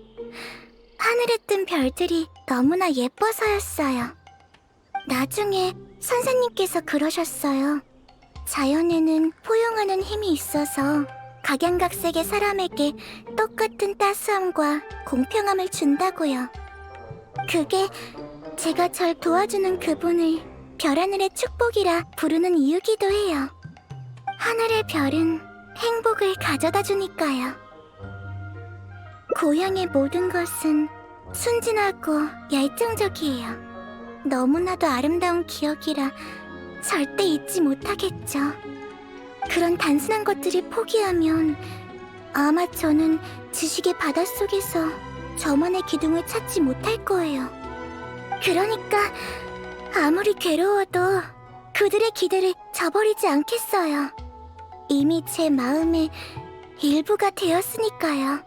하늘에 뜬 별들이 너무나 예뻐서였어요. 나중에 선생님께서 그러셨어요. 자연에는 포용하는 힘이 있어서 각양각색의 사람에게 똑같은 따스함과 공평함을 준다고요. 그게 제가 절 도와주는 그분을 별하늘의 축복이라 부르는 이유기도 해요. 하늘의 별은 행복을 가져다 주니까요. 고향의 모든 것은 순진하고 열정적이에요. 너무나도 아름다운 기억이라 절대 잊지 못하겠죠. 그런 단순한 것들을 포기하면 아마 저는 지식의 바닷속에서 저만의 기둥을 찾지 못할 거예요. 그러니까 아무리 괴로워도 그들의 기대를 저버리지 않겠어요. 이미 제 마음의 일부가 되었으니까요.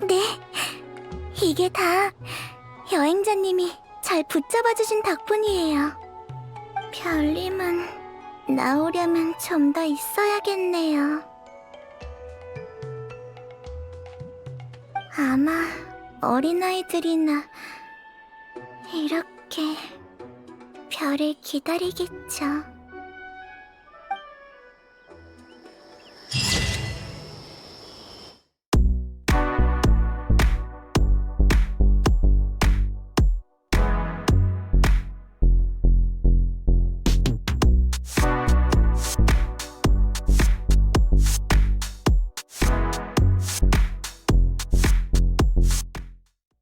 네, 이게 다 여행자님이 잘 붙잡아주신 덕분이에요. 별님은 나오려면 좀 더 있어야겠네요. 아마 어린아이들이나 이렇게 별을 기다리겠죠.